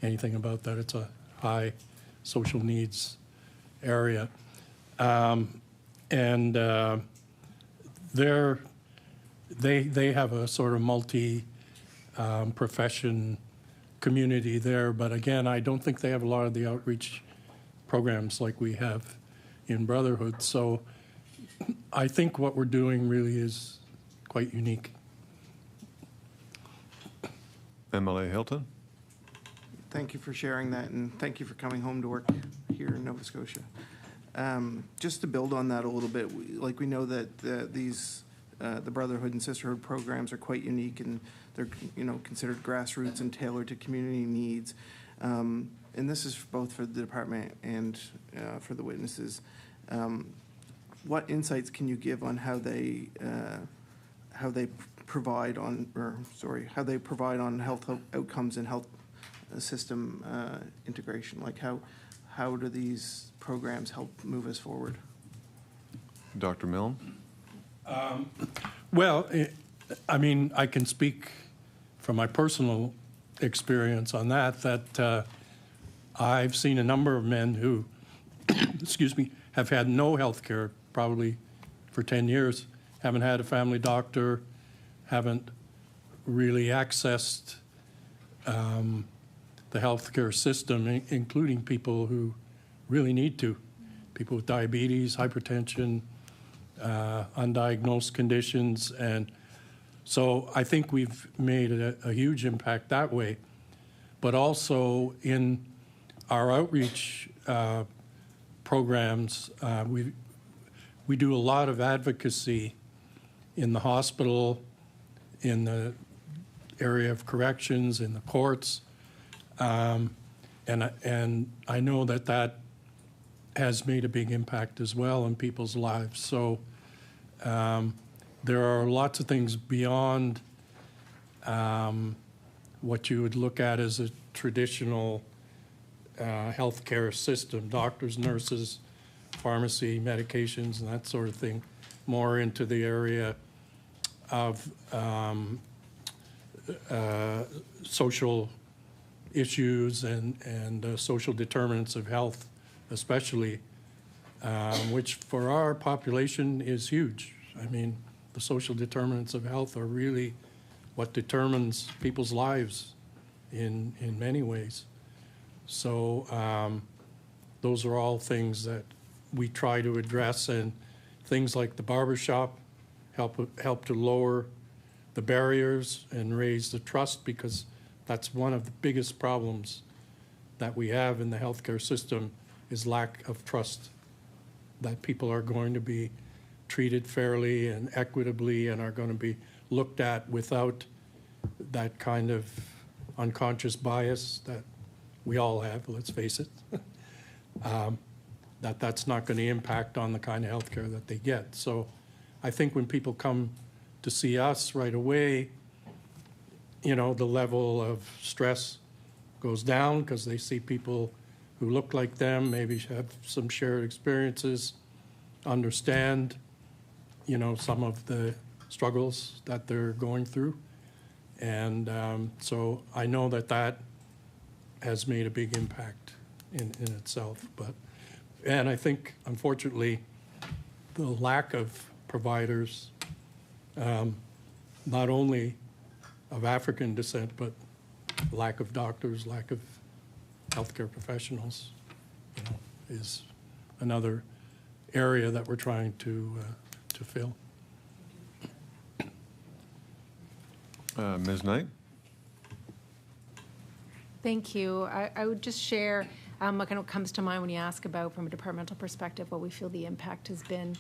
anything about that. It's a high social needs area. And they have a sort of multi-profession community there, but again, I don't think they have a lot of the outreach programs like we have in Brotherhood. So I think what we're doing really is quite unique. MLA Hilton? Thank you for sharing that, and thank you for coming home to work here in Nova Scotia. Just to build on that a little bit, we know that the Brotherhood and Sisterhood programs are quite unique, and they're considered grassroots and tailored to community needs. And this is both for the department and for the witnesses. What insights can you give on how they provide on health outcomes and health system integration? Like how do these programs help move us forward? Dr. Milne? Well, I mean, I can speak from my personal experience on that I've seen a number of men who, excuse me, have had no health care probably for 10 years, haven't had a family doctor, haven't really accessed the healthcare system, including people who really need to, people with diabetes, hypertension, undiagnosed conditions. And so I think we've made a huge impact that way. But also in our outreach programs, we do a lot of advocacy in the hospital, in the area of corrections, in the courts, and I know that has made a big impact as well in people's lives. So there are lots of things beyond what you would look at as a traditional healthcare system, doctors, nurses, pharmacy, medications, and that sort of thing, more into the area of social issues and social determinants of health, especially, which for our population is huge. I mean, the social determinants of health are really what determines people's lives in many ways. So those are all things that we try to address, and things like the barber shop help to lower the barriers and raise the trust, because that's one of the biggest problems that we have in the healthcare system is lack of trust that people are going to be treated fairly and equitably and are going to be looked at without that kind of unconscious bias that we all have, let's face it, that's not going to impact on the kind of healthcare that they get. So I think when people come to see us right away, you know, the level of stress goes down because they see people who look like them, maybe have some shared experiences, understand, you know, some of the struggles that they're going through. And so I know that has made a big impact in itself. And I think, unfortunately, the lack of providers, not only of African descent, but lack of doctors, lack of healthcare professionals, you know, is another area that we're trying to fill. Ms. Knight? Thank you. I would just share what kind of comes to mind when you ask about, from a departmental perspective, what we feel the impact has been.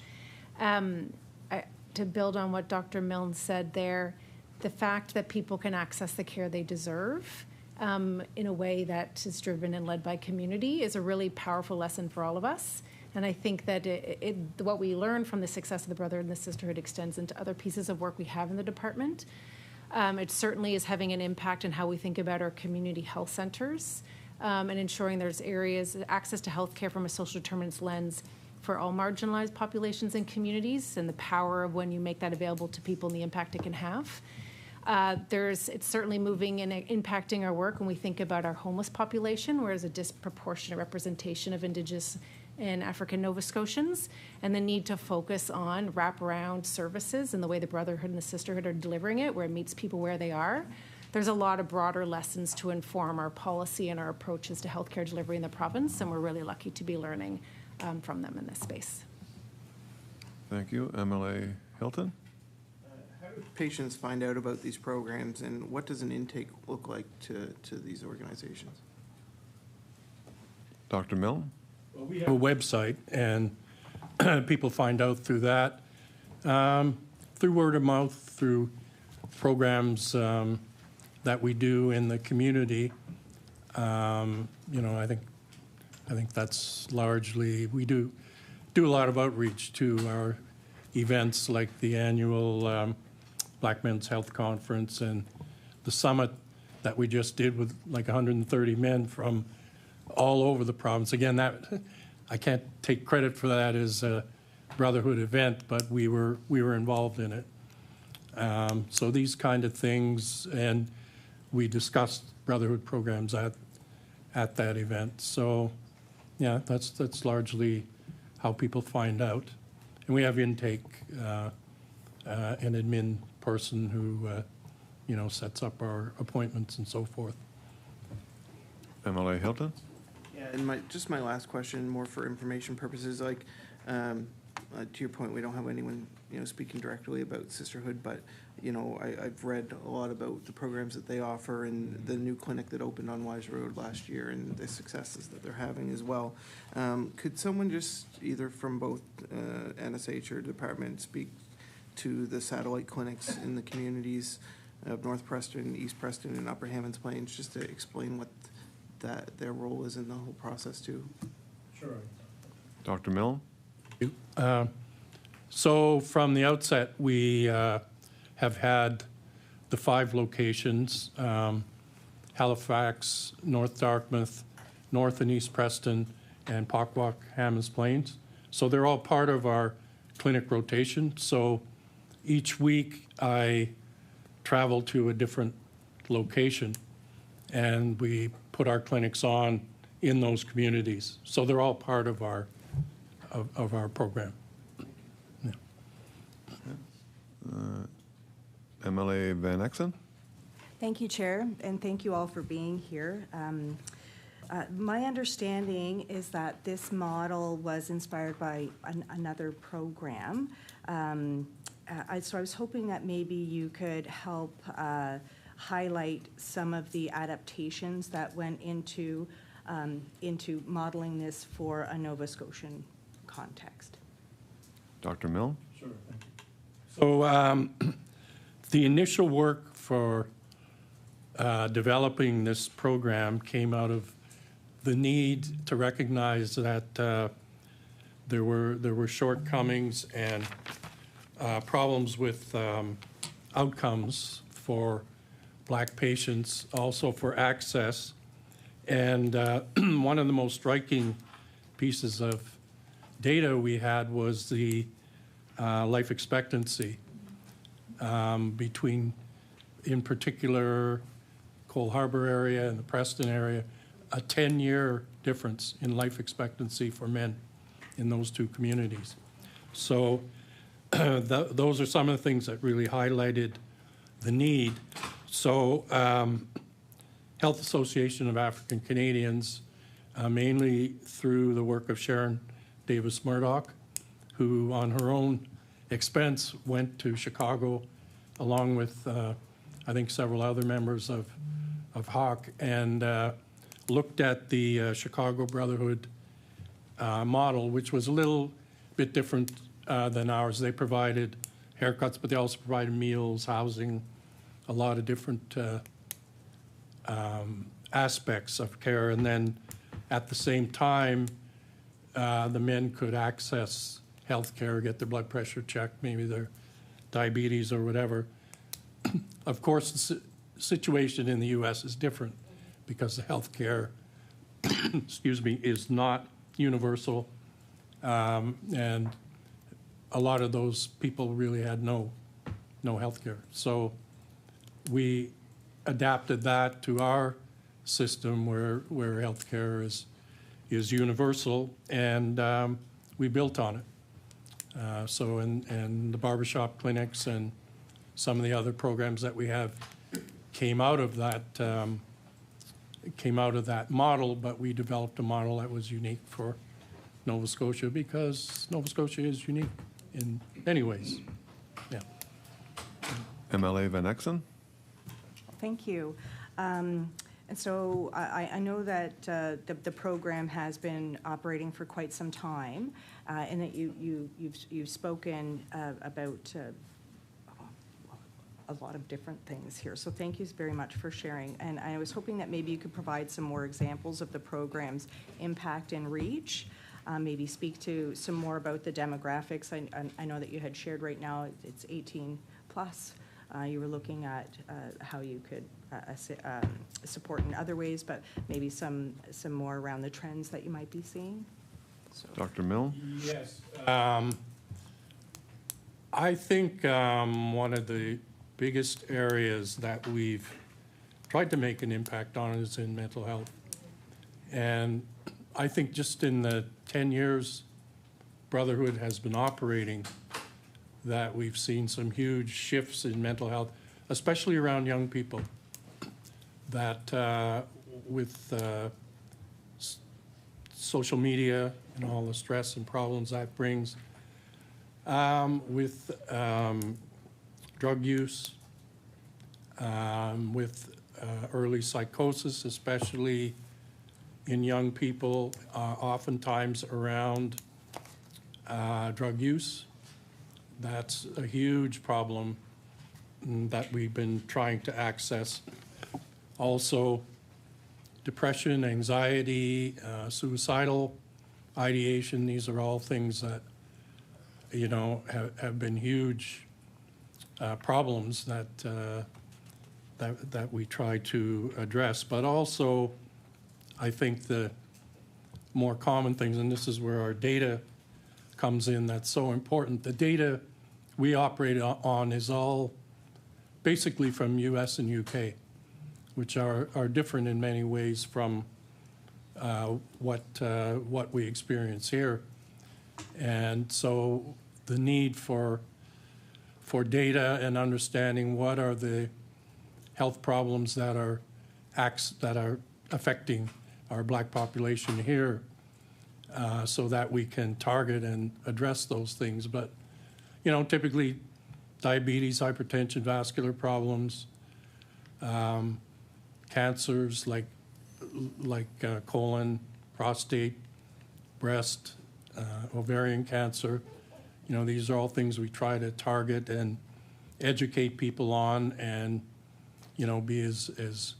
To build on what Dr. Milne said there, the fact that people can access the care they deserve in a way that is driven and led by community is a really powerful lesson for all of us. And I think that what we learn from the success of the Brotherhood and the Sisterhood extends into other pieces of work we have in the department. It certainly is having an impact in how we think about our community health centers and ensuring there's areas, access to health care from a social determinants lens for all marginalized populations and communities, and the power of when you make that available to people and the impact it can have. It's certainly moving and impacting our work when we think about our homeless population, where there's a disproportionate representation of Indigenous and African Nova Scotians, and the need to focus on wraparound services and the way the Brotherhood and the Sisterhood are delivering it, where it meets people where they are. There's a lot of broader lessons to inform our policy and our approaches to healthcare delivery in the province, and we're really lucky to be learning from them in this space. Thank you. MLA Hilton? How do patients find out about these programs, and what does an intake look like to these organizations? Dr. Milne? Well, we have a website, and people find out through that, through word of mouth, through programs that we do in the community. You know, I think that's largely, we do a lot of outreach to our events like the annual Black Men's Health Conference and the summit that we just did with like 130 men from all over the province. Again, that I can't take credit for that as a Brotherhood event, but we were involved in it. So these kind of things, and we discussed Brotherhood programs at that event. So yeah, that's largely how people find out. And we have intake, an admin person who you know, sets up our appointments and so forth. MLA Hilton? Yeah, and my last question, more for information purposes, like to your point, we don't have anyone, you know, speaking directly about Sisterhood, but you know, I've read a lot about the programs that they offer and the new clinic that opened on Wise Road last year and the successes that they're having as well. Could someone just, either from both NSH or department, speak to the satellite clinics in the communities of North Preston, East Preston, and Upper Hammonds Plains, just to explain what their role is in the whole process too? Sure. Dr. Milne? So from the outset, we have had the 5 locations, Halifax, North Dartmouth, North and East Preston, and Pockwalk, Hammonds Plains. So they're all part of our clinic rotation. So each week I travel to a different location, and we put our clinics on in those communities. So they're all part of our program. Yeah. MLA Van Exen? Thank you, Chair, and thank you all for being here. My understanding is that this model was inspired by another program. So I was hoping that maybe you could help highlight some of the adaptations that went into modeling this for a Nova Scotian context. Dr. Milne? Sure, thank you. So the initial work for developing this program came out of the need to recognize that there were shortcomings and problems with outcomes for Black patients, also for access. And one of the most striking pieces of data we had was the life expectancy between, in particular, Cole Harbour area and the Preston area, a 10-year difference in life expectancy for men in those two communities. So those are some of the things that really highlighted the need. So Health Association of African Canadians, mainly through the work of Sharon Davis Murdoch, who on her own expense went to Chicago along with I think several other members of HAWC and looked at the Chicago Brotherhood model, which was a little bit different than ours. They provided haircuts, but they also provided meals, housing, a lot of different aspects of care. And then at the same time, the men could access health care, get their blood pressure checked, maybe their diabetes or whatever. Of course, the situation in the U.S. is different because the health care, excuse me, is not universal. And a lot of those people really had no health care. So we adapted that to our system where health care is universal, and we built on it. So in the barbershop clinics and some of the other programs that we have came out of that model, but we developed a model that was unique for Nova Scotia because Nova Scotia is unique in many ways. Yeah. MLA Van Exen? Thank you. And so I know that the program has been operating for quite some time, and that you've spoken about a lot of different things here. So thank you very much for sharing. And I was hoping that maybe you could provide some more examples of the program's impact and reach. Maybe speak to some more about the demographics. I know that you had shared right now it's 18 plus. You were looking at how you could support in other ways, but maybe some more around the trends that you might be seeing. So. Dr. Milne? Yes. I think one of the biggest areas that we've tried to make an impact on is in mental health. And I think just in the 10 years Brotherhood has been operating, that we've seen some huge shifts in mental health, especially around young people, that with social media and all the stress and problems that brings, with drug use, with early psychosis, especially in young people, oftentimes around drug use. That's a huge problem that we've been trying to access. Also, depression, anxiety, suicidal ideation, these are all things that, you know, have been huge problems that we try to address. But also, I think the more common things, and this is where our data comes in, that's so important. The data we operate on is all basically from US and UK, which are different in many ways from what we experience here. And so the need for data and understanding what are the health problems that are affecting our black population here, so that we can target and address those things. But, you know, typically diabetes, hypertension, vascular problems, cancers like colon, prostate, breast, ovarian cancer. You know, these are all things we try to target and educate people on, and, you know, be as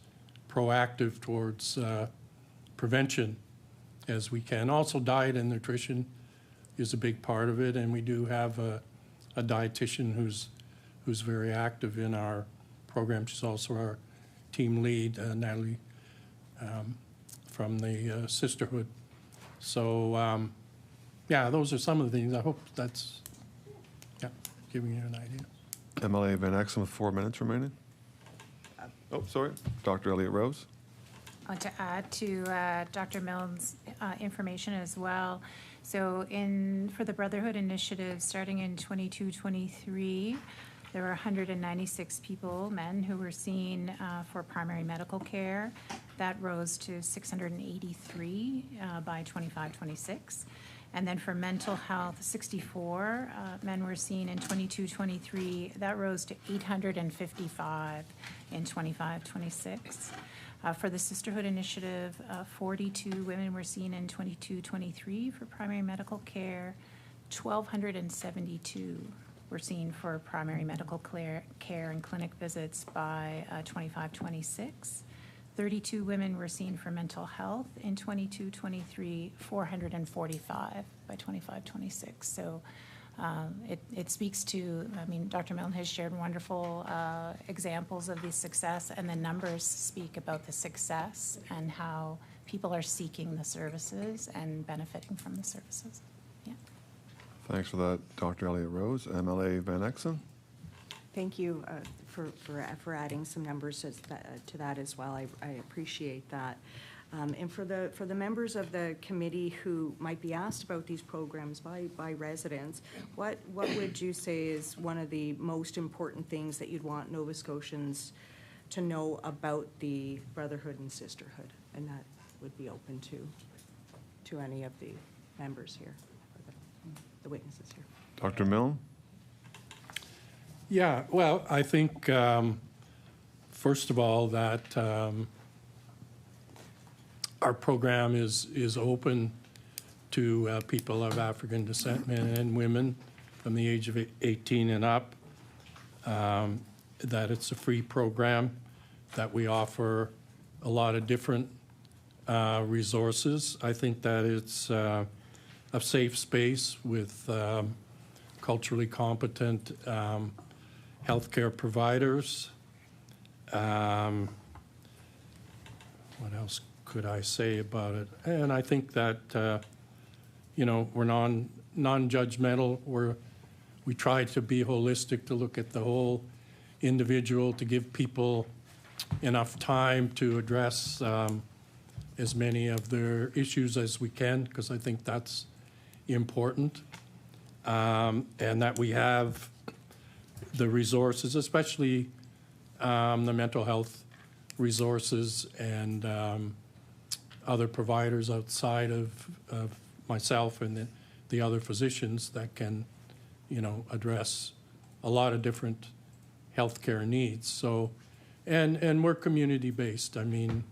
proactive towards prevention as we can. Also, diet and nutrition is a big part of it, and we do have a dietitian who's very active in our program. She's also our team lead, Natalie, from the Sisterhood. So, yeah, those are some of the things. I hope that's, yeah, giving you an idea. MLA Van Exum with 4 minutes remaining. Oh, sorry. Dr. Elliott Rose. To add to Dr. Milne's information as well. So for the Brotherhood initiative, starting in 22-23, there were 196 people, men, who were seen for primary medical care. That rose to 683 by 25-26. And then for mental health, 64 men were seen in 22-23. That rose to 855 in 25-26. For the Sisterhood initiative, 42 women were seen in 22-23 for primary medical care. 1,272 were seen for primary medical care and clinic visits by 25-26. 32 women were seen for mental health in 22-23, 445 by 25-26. So it speaks to, I mean, Dr. Milne has shared wonderful examples of the success, and the numbers speak about the success and how people are seeking the services and benefiting from the services. Yeah. Thanks for that, Dr. Elliott Rose. MLA Van Exum. Thank you for adding some numbers to that as well. I appreciate that. And for the members of the committee who might be asked about these programs by residents, what would you say is one of the most important things that you'd want Nova Scotians to know about the Brotherhood and Sisterhood? And that would be open to any of the members here, or the witnesses here. Dr. Milne. Yeah, well, I think, first of all, that our program is open to people of African descent, men and women from the age of 18 and up, that it's a free program, that we offer a lot of different resources. I think that it's a safe space with culturally competent healthcare providers. What else could I say about it? And I think that, you know, we're non-judgmental. We try to be holistic, to look at the whole individual, to give people enough time to address as many of their issues as we can, because I think that's important. And that we have the resources, especially the mental health resources and other providers outside of myself and the other physicians that can, you know, address a lot of different healthcare needs. So, and we're community-based. I mean,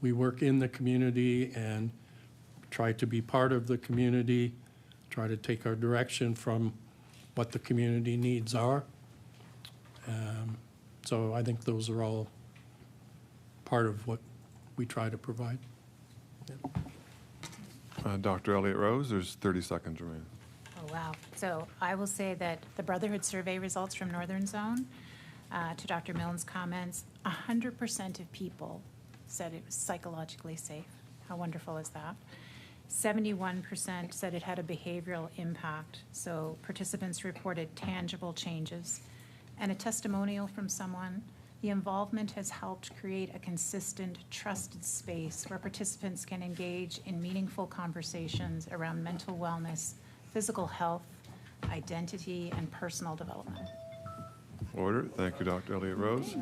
we work in the community and try to be part of the community, try to take our direction from what the community needs are. So I think those are all part of what we try to provide. Yeah. Dr. Elliott Rose, there's 30 seconds remaining. Oh, wow. So I will say that the Brotherhood survey results from Northern Zone, to Dr. Milne's comments, 100% of people said it was psychologically safe. How wonderful is that? 71% said it had a behavioral impact. So participants reported tangible changes. And a testimonial from someone, the involvement has helped create a consistent, trusted space where participants can engage in meaningful conversations around mental wellness, physical health, identity, and personal development. Order. Thank you, Dr. Elliott Rose.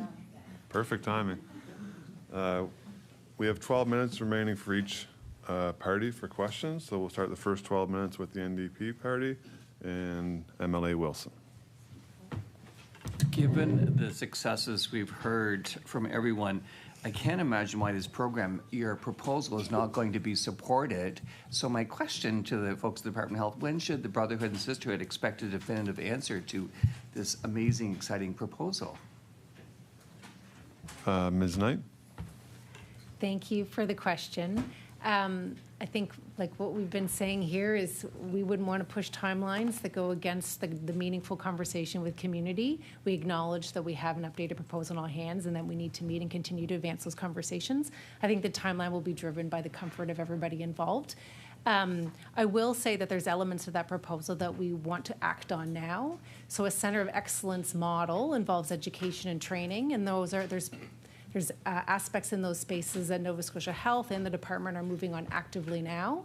Perfect timing. We have 12 minutes remaining for each party for questions. So we'll start the first 12 minutes with the NDP party and MLA Wilson. Given the successes we've heard from everyone, I can't imagine why this program, your proposal, is not going to be supported. So my question to the folks at the Department of Health, when should the Brotherhood and Sisterhood expect a definitive answer to this amazing, exciting proposal? Ms. Knight? Thank you for the question. I think, like what we've been saying here, is we wouldn't want to push timelines that go against the meaningful conversation with community. We acknowledge that we have an updated proposal on hands and that we need to meet and continue to advance those conversations. I think the timeline will be driven by the comfort of everybody involved. I will say that there's elements of that proposal that we want to act on now. So a Center of Excellence model involves education and training, and there's aspects in those spaces that Nova Scotia Health and the department are moving on actively now,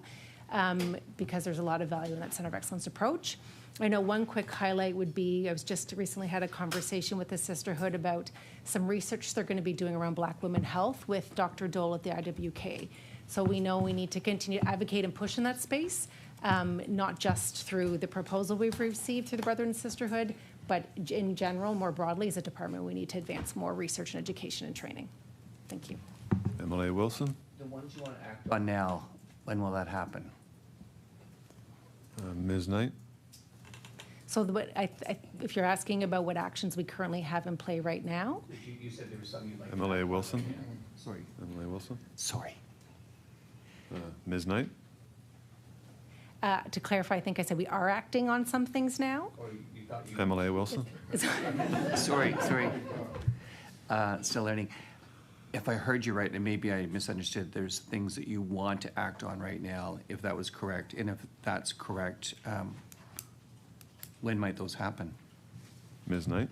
because there's a lot of value in that Center of Excellence approach. I know one quick highlight would be, I was just recently had a conversation with the Sisterhood about some research they're going to be doing around Black women health with Dr. Dole at the IWK. So we know we need to continue to advocate and push in that space, not just through the proposal we've received through the Brotherhood and Sisterhood, but in general, more broadly, as a department, we need to advance more research and education and training. Thank you. MLA Wilson? The ones you want to act on now, when will that happen? Ms. Knight? So if you're asking about what actions we currently have in play right now. You said there was something you'd like to MLA Wilson? Sorry. MLA Wilson? Sorry. Ms. Knight? To clarify, I think I said we are acting on some things now. MLA Wilson? Sorry. Still learning. If I heard you right, and maybe I misunderstood, there's things that you want to act on right now, if that was correct. And if that's correct, when might those happen? Ms. Knight?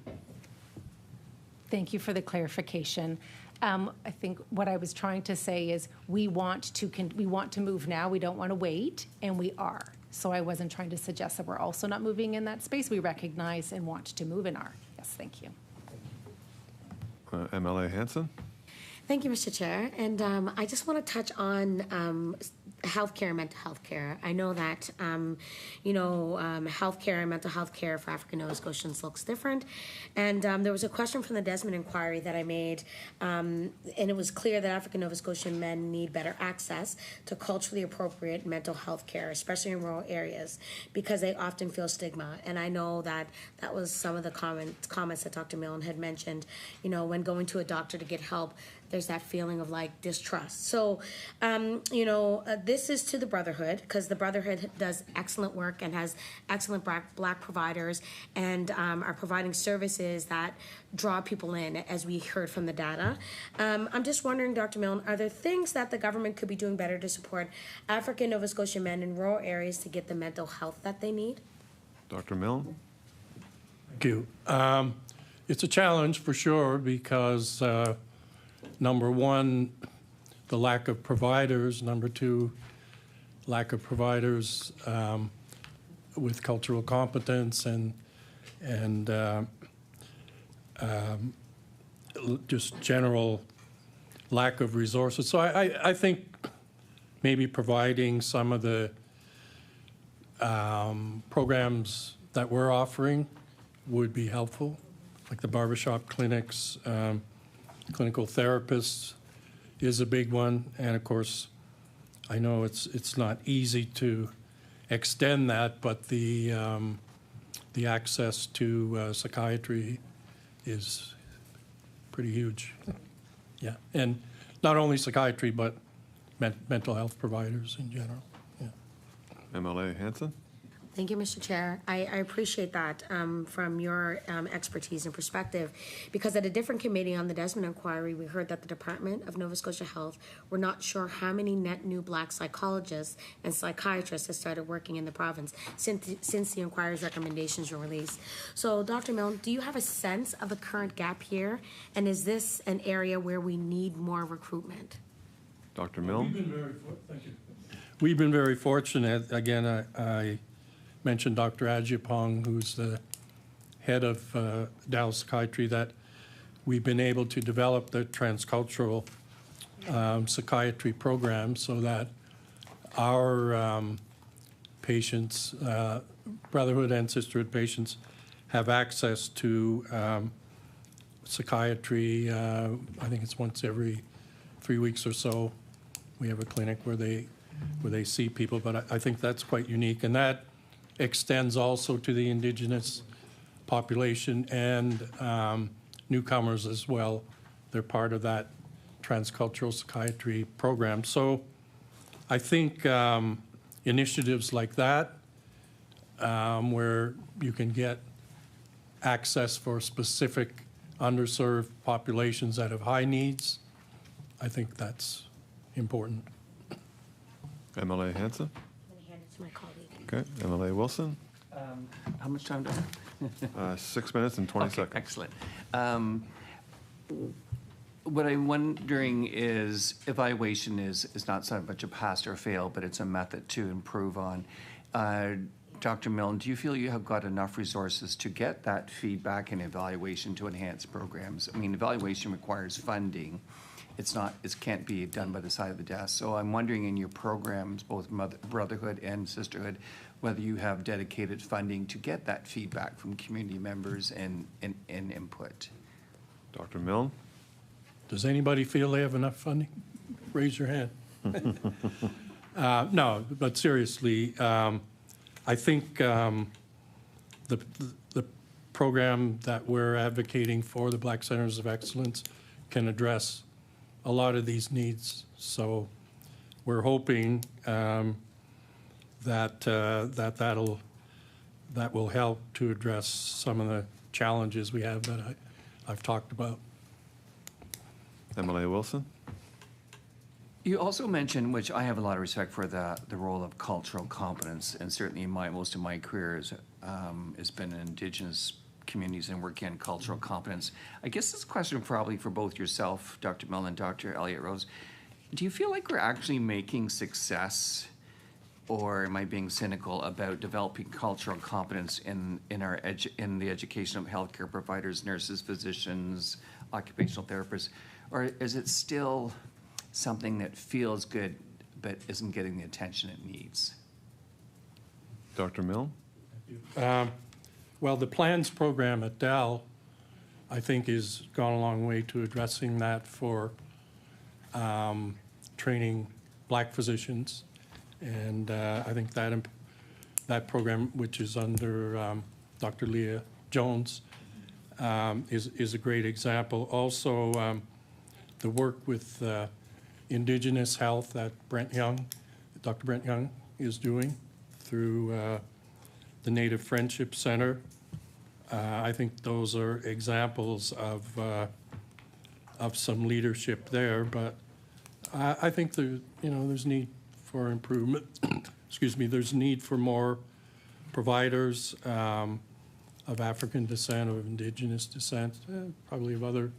Thank you for the clarification. I think what I was trying to say is we want to move now. We don't want to wait, and we are. So I wasn't trying to suggest that we're also not moving in that space. We recognize and want to move and are. Yes, thank you. MLA Hanson? Thank you, Mr. Chair. And I just want to touch on healthcare, mental health care. I know that, healthcare and mental health care for African Nova Scotians looks different. And there was a question from the Desmond inquiry that I made, and it was clear that African Nova Scotian men need better access to culturally appropriate mental health care, especially in rural areas, because they often feel stigma. And I know that that was some of the comments that Dr. Milne had mentioned, when going to a doctor to get help, there's that feeling of like distrust. So, this is to the Brotherhood, because the Brotherhood does excellent work and has excellent Black providers and are providing services that draw people in, as we heard from the data. I'm just wondering, Dr. Milne, are there things that the government could be doing better to support African Nova Scotian men in rural areas to get the mental health that they need? Dr. Milne? Thank you. It's a challenge for sure because number one, the lack of providers. Number two, lack of providers with cultural competence and just general lack of resources. So I think maybe providing some of the programs that we're offering would be helpful, like the barbershop clinics. Clinical therapists is a big one, and of course, I know it's not easy to extend that, but the access to psychiatry is pretty huge. Yeah, and not only psychiatry, but mental health providers in general. Yeah. MLA Hanson? Thank you, Mr. Chair. I appreciate that from your expertise and perspective, because at a different committee on the Desmond inquiry, we heard that the Department of Nova Scotia Health were not sure how many net new Black psychologists and psychiatrists have started working in the province since the inquiry's recommendations were released. So, Dr. Milne, do you have a sense of the current gap here, and is this an area where we need more recruitment? Dr. Milne? We've been very fortunate. Again, I mentioned Dr. Ajipong, who's the head of Dallas Psychiatry, that we've been able to develop the transcultural psychiatry program so that our patients, Brotherhood and Sisterhood patients, have access to psychiatry. I think it's once every 3 weeks or so. We have a clinic where they see people, but I think that's quite unique, and that extends also to the Indigenous population and newcomers as well. They're part of that transcultural psychiatry program. So I think initiatives like that, where you can get access for specific underserved populations that have high needs, I think that's important. MLA Hanson? I'm going to hand it to my colleague. Okay. MLA Wilson? How much time do I have? 6 minutes and 20 seconds. Excellent. What I'm wondering is, evaluation is not so much a pass or fail, but it's a method to improve on. Dr. Milne, do you feel you have got enough resources to get that feedback and evaluation to enhance programs? I mean, evaluation requires funding. It can't be done by the side of the desk. So I'm wondering in your programs, both Brotherhood and Sisterhood, whether you have dedicated funding to get that feedback from community members and input. Dr. Milne? Does anybody feel they have enough funding? Raise your hand. No, but seriously, I think the program that we're advocating for, the Black Centers of Excellence, can address a lot of these needs. So we're hoping that will help to address some of the challenges we have that I've talked about. MLA Wilson? You also mentioned, which I have a lot of respect for, the role of cultural competence, and certainly most of my career has been in Indigenous communities and working on cultural competence. I guess this question probably for both yourself, Dr. Milne, and Dr. Elliott Rose. Do you feel like we're actually making success, or am I being cynical about developing cultural competence in the education of healthcare providers, nurses, physicians, occupational therapists, or is it still something that feels good but isn't getting the attention it needs? Dr. Milne? Well, the PLANS program at Dal, I think, has gone a long way to addressing that for training Black physicians. And I think that program, which is under Dr. Leah Jones, is a great example. Also, the work with Indigenous health that Dr. Brent Young is doing through the Native Friendship Center. I think those are examples of some leadership there, but I think there's need for improvement. Excuse me. There's need for more providers of African descent, of Indigenous descent, probably of other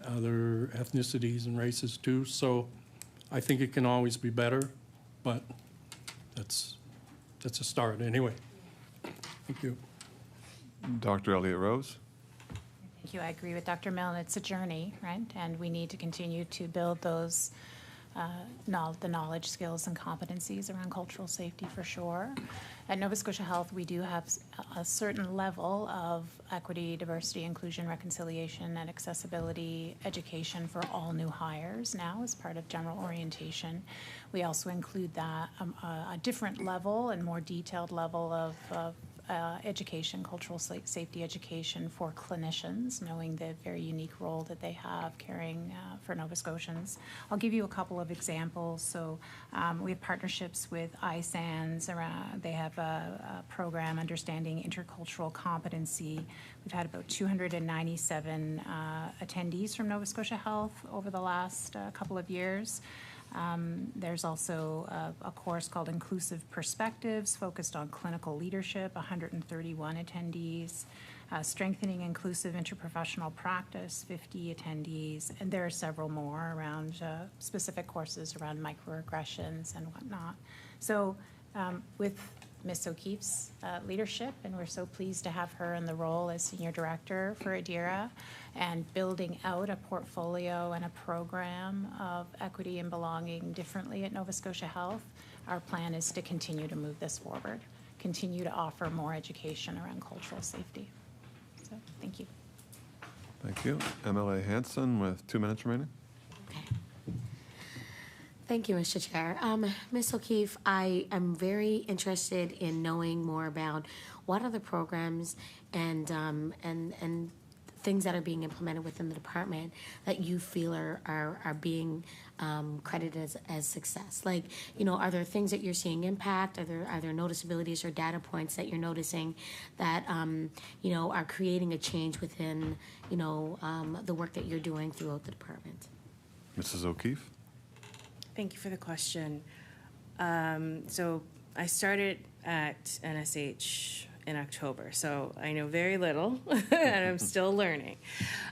ethnicities and races too. So I think it can always be better, but that's a start anyway. Thank you. Dr. Elliott Rose? Thank you. I agree with Dr. Milne. It's a journey, right? And we need to continue to build those the knowledge, skills, and competencies around cultural safety for sure. At Nova Scotia Health, we do have a certain level of equity, diversity, inclusion, reconciliation, and accessibility education for all new hires now as part of general orientation. We also include that a different level and more detailed level of education, cultural safety education for clinicians, knowing the very unique role that they have caring for Nova Scotians. I'll give you a couple of examples. So we have partnerships with ISANS. They have a program, Understanding Intercultural Competency. We've had about 297 attendees from Nova Scotia Health over the last couple of years. There's also a course called Inclusive Perspectives, focused on clinical leadership, 131 attendees. Strengthening Inclusive Interprofessional Practice, 50 attendees. And there are several more around specific courses around microaggressions and whatnot. So with Ms. O'Keefe's leadership, and we're so pleased to have her in the role as Senior Director for EDIRA and building out a portfolio and a program of equity and belonging differently at Nova Scotia Health. Our plan is to continue to move this forward, continue to offer more education around cultural safety. So, thank you. Thank you. MLA Hanson with 2 minutes remaining. Thank you, Mr. Chair. Ms. O'Keefe, I am very interested in knowing more about what other programs and things that are being implemented within the department that you feel are being credited as success. Like, you know, are there things that you're seeing impact? Are there noticeabilities or data points that you're noticing that, you know, are creating a change within, you know, the work that you're doing throughout the department? Mrs. O'Keefe. Thank you for the question. So I started at NSH in October, so I know very little, and I'm still learning.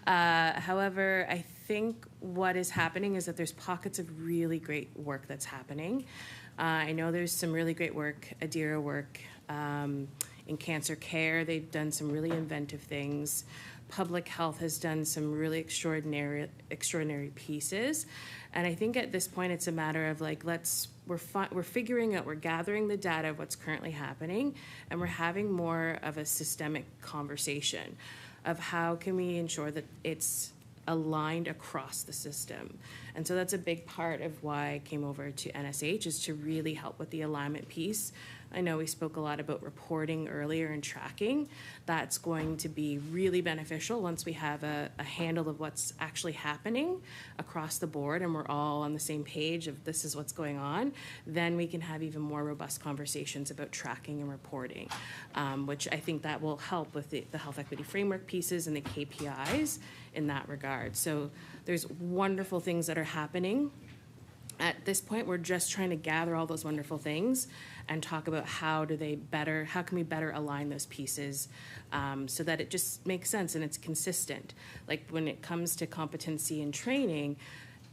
However, I think what is happening is that there's pockets of really great work that's happening. I know there's some really great work, EDIRA work, in cancer care. They've done some really inventive things. Public health has done some really extraordinary pieces. And I think at this point it's a matter of like, we're figuring out, we're gathering the data of what's currently happening, and we're having more of a systemic conversation of how can we ensure that it's aligned across the system. And so that's a big part of why I came over to NSH, is to really help with the alignment piece. I know we spoke a lot about reporting earlier and tracking. That's going to be really beneficial once we have a handle of what's actually happening across the board and we're all on the same page of this is what's going on. Then we can have even more robust conversations about tracking and reporting, which I think that will help with the health equity framework pieces and the KPIs in that regard. So there's wonderful things that are happening. At this point, we're just trying to gather all those wonderful things and talk about how can we better align those pieces so that it just makes sense and it's consistent. Like when it comes to competency and training,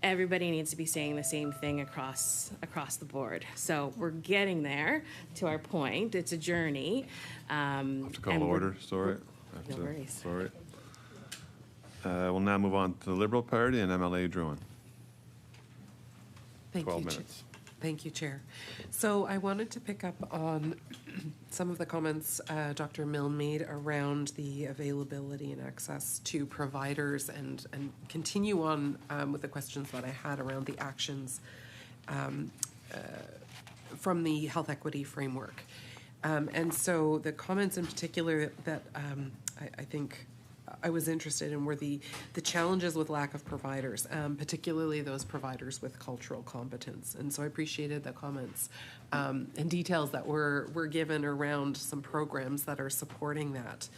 everybody needs to be saying the same thing across the board. So we're getting there to our point. It's a journey. I have to call order, sorry. No worries. Sorry. We'll now move on to the Liberal Party and MLA Druin. Thank 12 you, minutes. Thank you, Chair. So I wanted to pick up on some of the comments Dr. Milne made around the availability and access to providers and continue on with the questions that I had around the actions from the health equity framework. And so the comments in particular that I think I was interested in were the challenges with lack of providers, particularly those providers with cultural competence. And so I appreciated the comments and details that were given around some programs that are supporting that.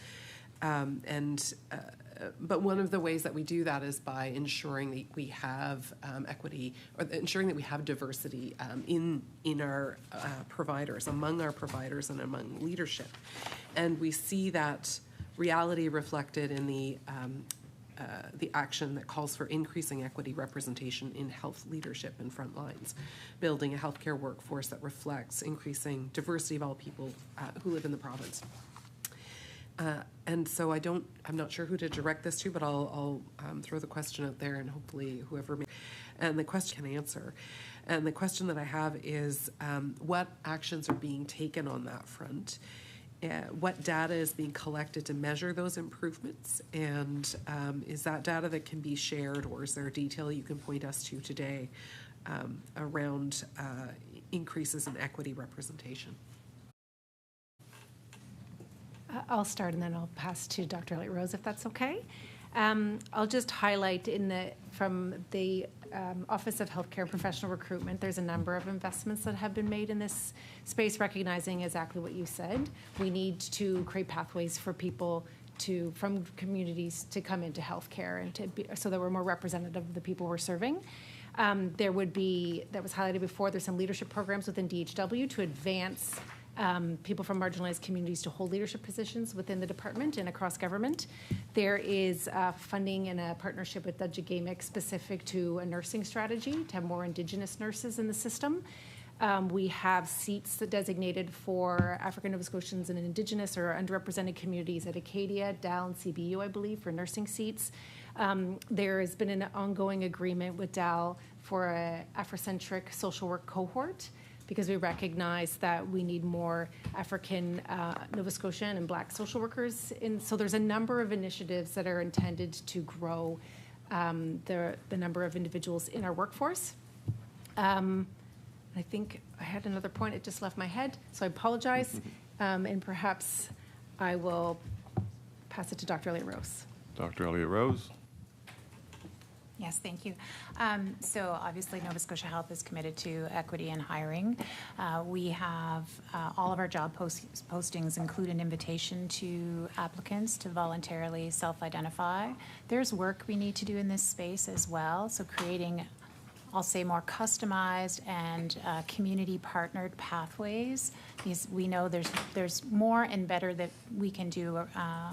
But one of the ways that we do that is by ensuring that we have equity, or ensuring that we have diversity in our providers, among our providers and among leadership. And we see that reality reflected in the action that calls for increasing equity representation in health leadership and front lines, building a healthcare workforce that reflects increasing diversity of all people who live in the province. And so I'm not sure who to direct this to, but I'll throw the question out there and hopefully whoever and the question can answer. And the question that I have is what actions are being taken on that front? What data is being collected to measure those improvements, and is that data that can be shared, or is there detail you can point us to today around increases in equity representation? I'll start and then I'll pass to Dr. Elliott Rose if that's okay. I'll just highlight from the Office of Healthcare Professional Recruitment, there's a number of investments that have been made in this space, recognizing exactly what you said. We need to create pathways for people from communities to come into healthcare and so that we're more representative of the people we're serving. That was highlighted before, there's some leadership programs within DHW to advance people from marginalized communities to hold leadership positions within the department and across government. There is funding and a partnership with Dudja Gamic specific to a nursing strategy to have more Indigenous nurses in the system. We have seats designated for African Nova Scotians and Indigenous or underrepresented communities at Acadia, Dal, and CBU, I believe, for nursing seats. There has been an ongoing agreement with Dal for an Afrocentric social work cohort, because we recognize that we need more African Nova Scotian and Black social workers. So there's a number of initiatives that are intended to grow the number of individuals in our workforce. I think I had another point, it just left my head, so I apologize. And perhaps I will pass it to Dr. Elliott Rose. Dr. Elliott Rose. Yes, thank you. So obviously Nova Scotia Health is committed to equity in hiring. We have all of our job postings include an invitation to applicants to voluntarily self-identify. There's work we need to do in this space as well, so creating, I'll say, more customized and community-partnered pathways. We know there's more and better that we can do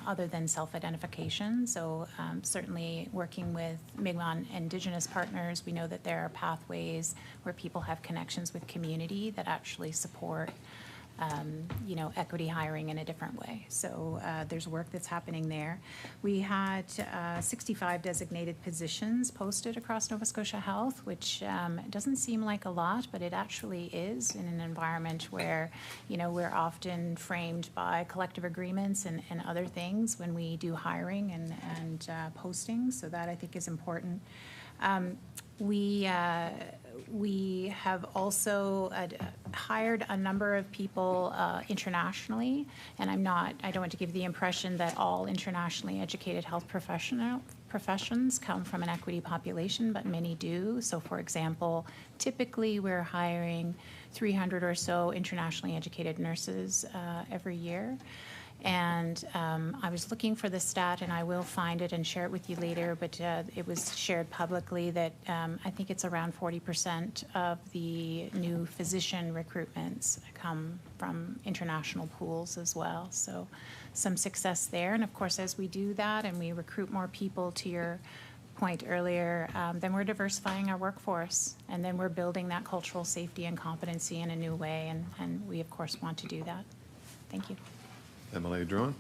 other than self-identification. So certainly working with Mi'kmaq Indigenous partners, we know that there are pathways where people have connections with community that actually support equity hiring in a different way. So there's work that's happening there. We had 65 designated positions posted across Nova Scotia Health, which doesn't seem like a lot, but it actually is in an environment where, we're often framed by collective agreements and other things when we do hiring and postings. So that I think is important. We have also hired a number of people internationally, and I don't want to give the impression that all internationally educated health professions come from an equity population, but many do. So for example, typically we're hiring 300 or so internationally educated nurses every year. And I was looking for the stat, and I will find it and share it with you later, but it was shared publicly that I think it's around 40% of the new physician recruitments come from international pools as well. So some success there. And of course, as we do that and we recruit more people, to your point earlier, then we're diversifying our workforce, and then we're building that cultural safety and competency in a new way, and we of course want to do that. Thank you. MLA Druin.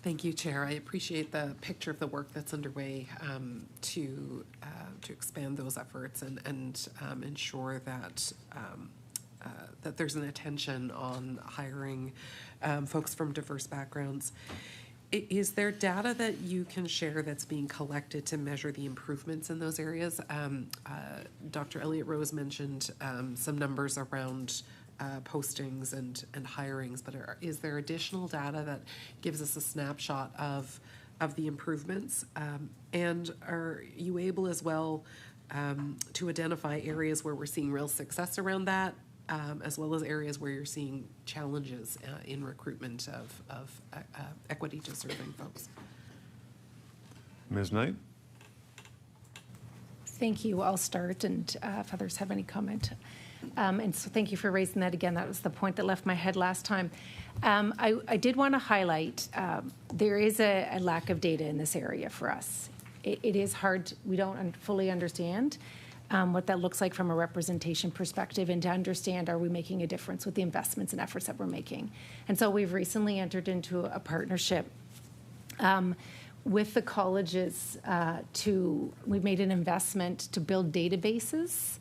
Thank you, Chair. I appreciate the picture of the work that's underway to expand those efforts and ensure that that there's an attention on hiring folks from diverse backgrounds. Is there data that you can share that's being collected to measure the improvements in those areas? Dr. Elliott Rose mentioned some numbers around postings and hirings, but is there additional data that gives us a snapshot of the improvements? And are you able as well to identify areas where we're seeing real success around that, as well as areas where you're seeing challenges in recruitment of equity deserving folks? Ms. Knight. Thank you. I'll start, and if others have any comment. And so thank you for raising that again. That was the point that left my head last time. I did want to highlight there is a lack of data in this area for us. It is hard. We don't fully understand what that looks like from a representation perspective, and to understand, are we making a difference with the investments and efforts that we're making? And so we've recently entered into a partnership with the colleges we've made an investment to build databases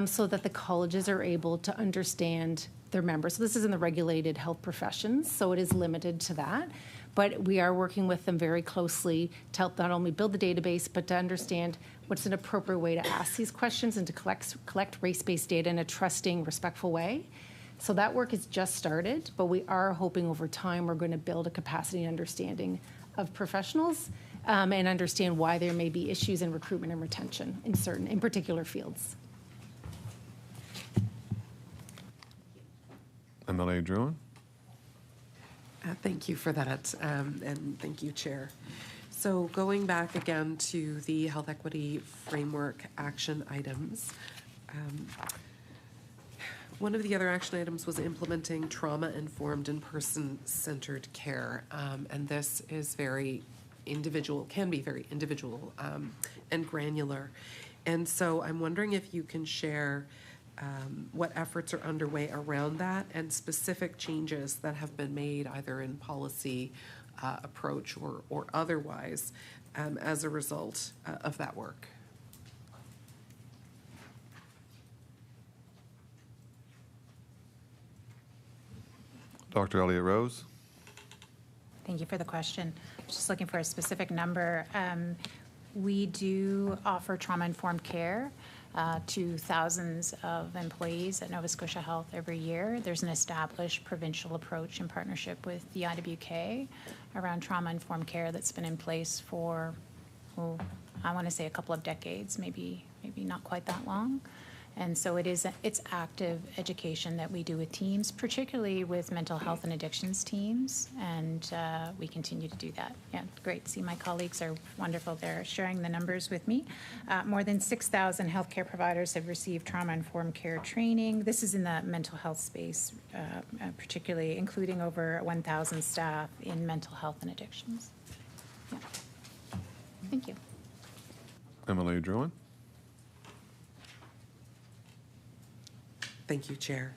so that the colleges are able to understand their members. So this is in the regulated health professions, so it is limited to that. But we are working with them very closely to help not only build the database, but to understand what's an appropriate way to ask these questions and to collect race-based data in a trusting, respectful way. So that work has just started, but we are hoping over time we're going to build a capacity and understanding of professionals and understand why there may be issues in recruitment and retention in particular fields. MLA Druin. Thank you for that, and thank you, Chair. So going back again to the Health Equity Framework action items, one of the other action items was implementing trauma-informed and person-centered care, and this is very individual, can be very individual and granular. And so I'm wondering if you can share what efforts are underway around that, and specific changes that have been made either in policy approach or otherwise as a result of that work. Dr. Elliott Rose. Thank you for the question. Just looking for a specific number. We do offer trauma-informed care to thousands of employees at Nova Scotia Health every year. There's an established provincial approach in partnership with the IWK around trauma-informed care that's been in place for, I want to say a couple of decades, maybe not quite that long. And so it's active education that we do with teams, particularly with mental health and addictions teams, and we continue to do that. Yeah, great. See, my colleagues are wonderful. They're sharing the numbers with me. More than 6,000 healthcare providers have received trauma-informed care training. This is in the mental health space, particularly including over 1,000 staff in mental health and addictions. Yeah. Thank you. MLA Druin. Thank you, Chair.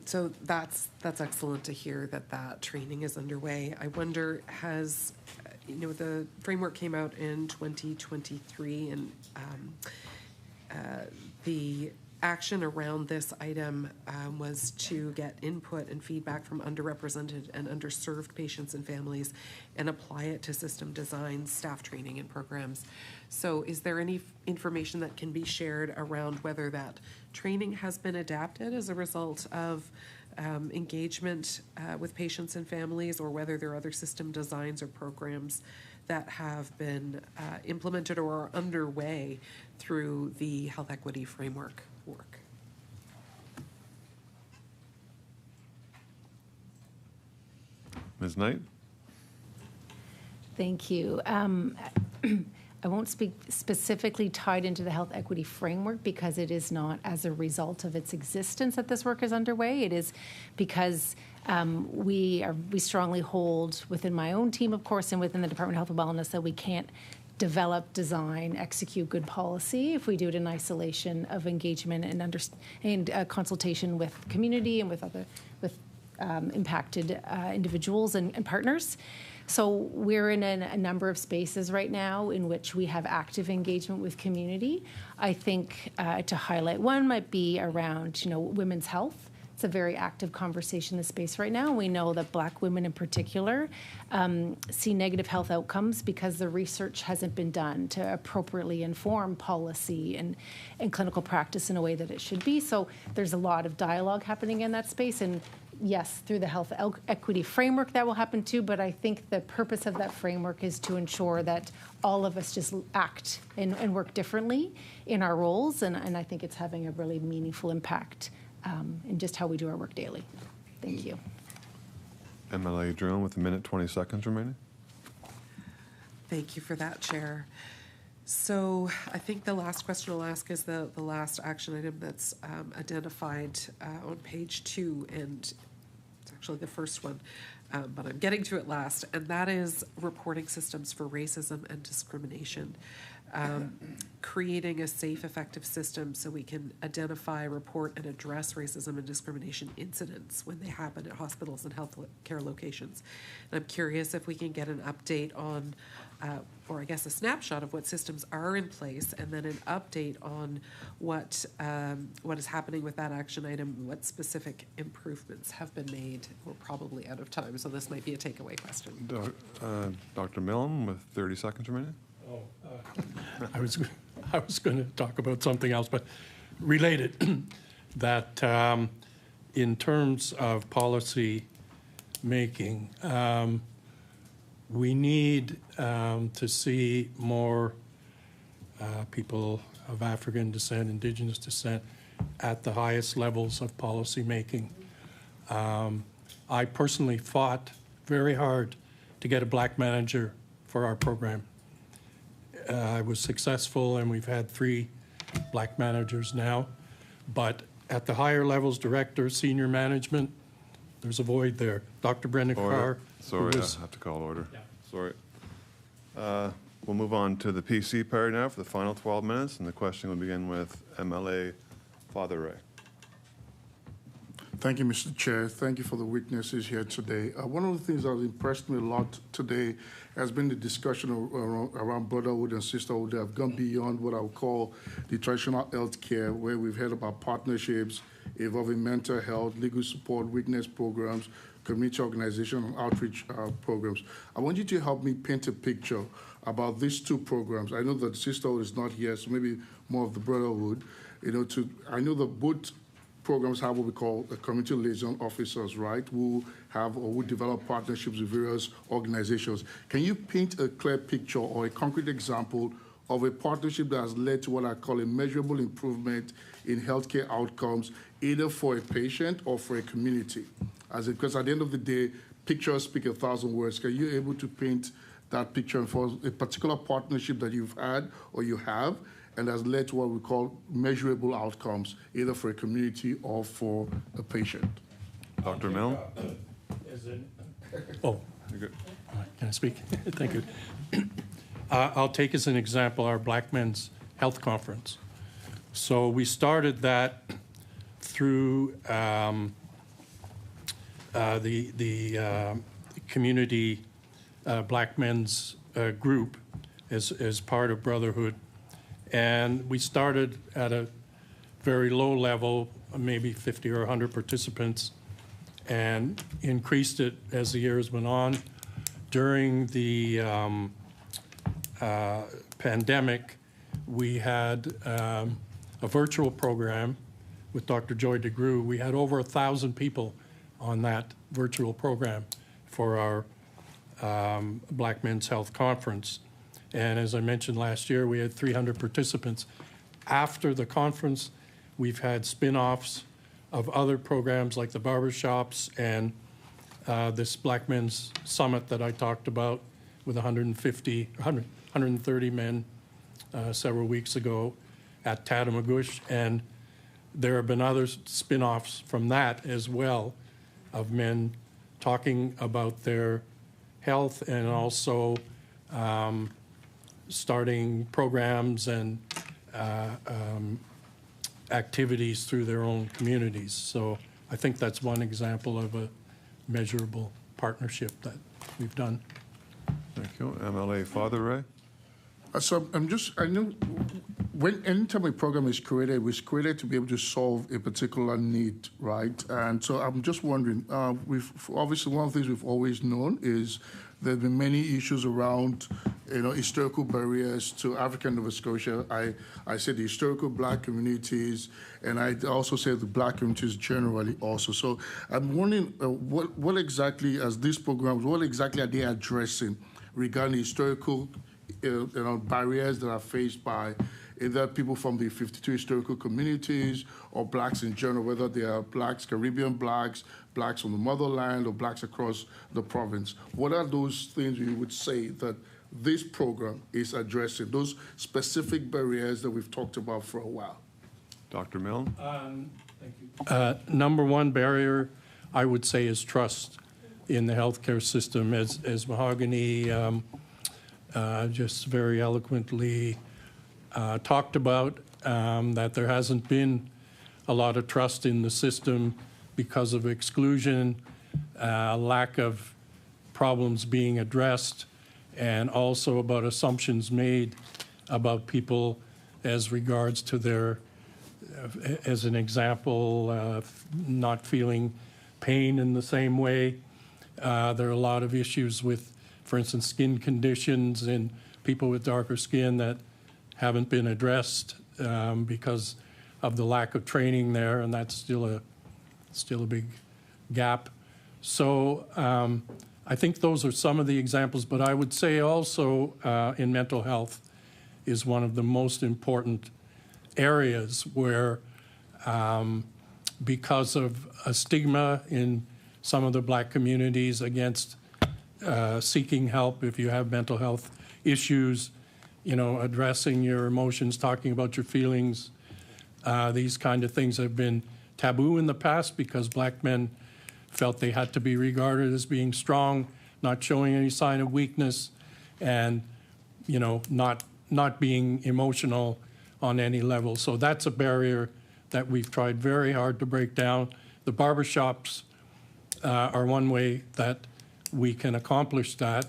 So that's excellent to hear that training is underway. I wonder, has, the framework came out in 2023, and the action around this item was to get input and feedback from underrepresented and underserved patients and families and apply it to system design, staff training, and programs. So is there any information that can be shared around whether that training has been adapted as a result of engagement with patients and families, or whether there are other system designs or programs that have been implemented or are underway through the health equity framework work? Ms. Knight. Thank you. I won't speak specifically tied into the health equity framework because it is not as a result of its existence that this work is underway. It is because we strongly hold within my own team, of course, and within the Department of Health and Wellness that we can't develop, design, execute good policy if we do it in isolation of engagement and consultation with community and with impacted individuals and partners. So we're in a number of spaces right now in which we have active engagement with community. I think to highlight one might be around, women's health. It's a very active conversation in the space right now. We know that Black women in particular see negative health outcomes because the research hasn't been done to appropriately inform policy and clinical practice in a way that it should be. So there's a lot of dialogue happening in that space. And yes, through the health equity framework that will happen too, but I think the purpose of that framework is to ensure that all of us just act and work differently in our roles, and I think it's having a really meaningful impact in just how we do our work daily. Thank you. MLA Druin with a minute 20 seconds remaining. Thank you for that, Chair. So I think the last question I'll ask is the last action item that's identified on page 2, and it's actually the first one, but I'm getting to it last, and that is reporting systems for racism and discrimination. Creating a safe, effective system so we can identify, report, and address racism and discrimination incidents when they happen at hospitals and health care locations. And I'm curious if we can get an update on, or I guess a snapshot of what systems are in place, and then an update on what is happening with that action item, what specific improvements have been made. We're probably out of time, so this might be a takeaway question. Dr. Milne with 30 seconds remaining. I was going to talk about something else, but related, that in terms of policy making, we need to see more people of African descent, Indigenous descent, at the highest levels of policy making. I personally fought very hard to get a Black manager for our program. I was successful, and we've had 3 Black managers now. But at the higher levels, director, senior management, there's a void there. Dr. Brendan Carr. Sorry, I have to call order. Yeah. Sorry. We'll move on to the PC part now for the final 12 minutes, and the question will begin with MLA Father Ray. Thank you, Mr. Chair. Thank you for the witnesses here today. One of the things that has impressed me a lot today has been the discussion around brotherhood and sisterhood that have gone beyond what I would call the traditional health care, where we've heard about partnerships involving mental health, legal support, witness programs, community organization, and outreach programs. I want you to help me paint a picture about these two programs. I know that the sisterhood is not here, so maybe more of the brotherhood. I know that both programs have what we call community liaison officers, right, who have or who develop partnerships with various organizations. Can you paint a clear picture or a concrete example of a partnership that has led to what I call a measurable improvement in healthcare outcomes, either for a patient or for a community? Because at the end of the day, pictures speak 1,000 words. Can you able to paint that picture for a particular partnership that you've had or you have, and has led to what we call measurable outcomes, either for a community or for a patient? Dr. Milne? Oh, can I speak? Thank you. I'll take as an example our Black Men's Health Conference. So we started that through the community Black Men's group as part of Brotherhood. And we started at a very low level, maybe 50 or 100 participants, and increased it as the years went on. During the pandemic, we had a virtual program with Dr. Joy DeGruy. We had over 1,000 people on that virtual program for our Black Men's Health Conference. And as I mentioned last year, we had 300 participants. After the conference, we've had spin-offs of other programs like the barbershops and this Black Men's Summit that I talked about with 130 men several weeks ago at Tatamagouche. And there have been other spin-offs from that as well, of men talking about their health and also starting programs and activities through their own communities. So I think that's one example of a measurable partnership that we've done. Thank you. MLA Father Ray? So I know anytime a program is created, it was created to be able to solve a particular need, right? And so I'm just wondering, obviously one of the things we've always known is there have been many issues around, historical barriers to African Nova Scotia. I said the historical Black communities, and I also say the Black communities generally also. So I'm wondering what exactly, as these programs, what exactly are they addressing regarding historical barriers that are faced by either people from the 52 historical communities or Blacks in general, whether they are Blacks, Caribbean Blacks, Blacks from the motherland, or Blacks across the province. What are those things you would say that this program is addressing, those specific barriers that we've talked about for a while? Dr. Milne? Thank you. Number one barrier, I would say, is trust in the healthcare system. As Mahogany just very eloquently talked about, that there hasn't been a lot of trust in the system because of exclusion, lack of problems being addressed, and also about assumptions made about people as regards to their, as an example, not feeling pain in the same way. There are a lot of issues with, for instance, skin conditions in people with darker skin that haven't been addressed because of the lack of training there, and that's still a big gap. So I think those are some of the examples, but I would say also in mental health is one of the most important areas where because of a stigma in some of the Black communities against seeking help if you have mental health issues, addressing your emotions, talking about your feelings. These kind of things have been taboo in the past because Black men felt they had to be regarded as being strong, not showing any sign of weakness, and not being emotional on any level. So that's a barrier that we've tried very hard to break down. The barbershops are one way that we can accomplish that,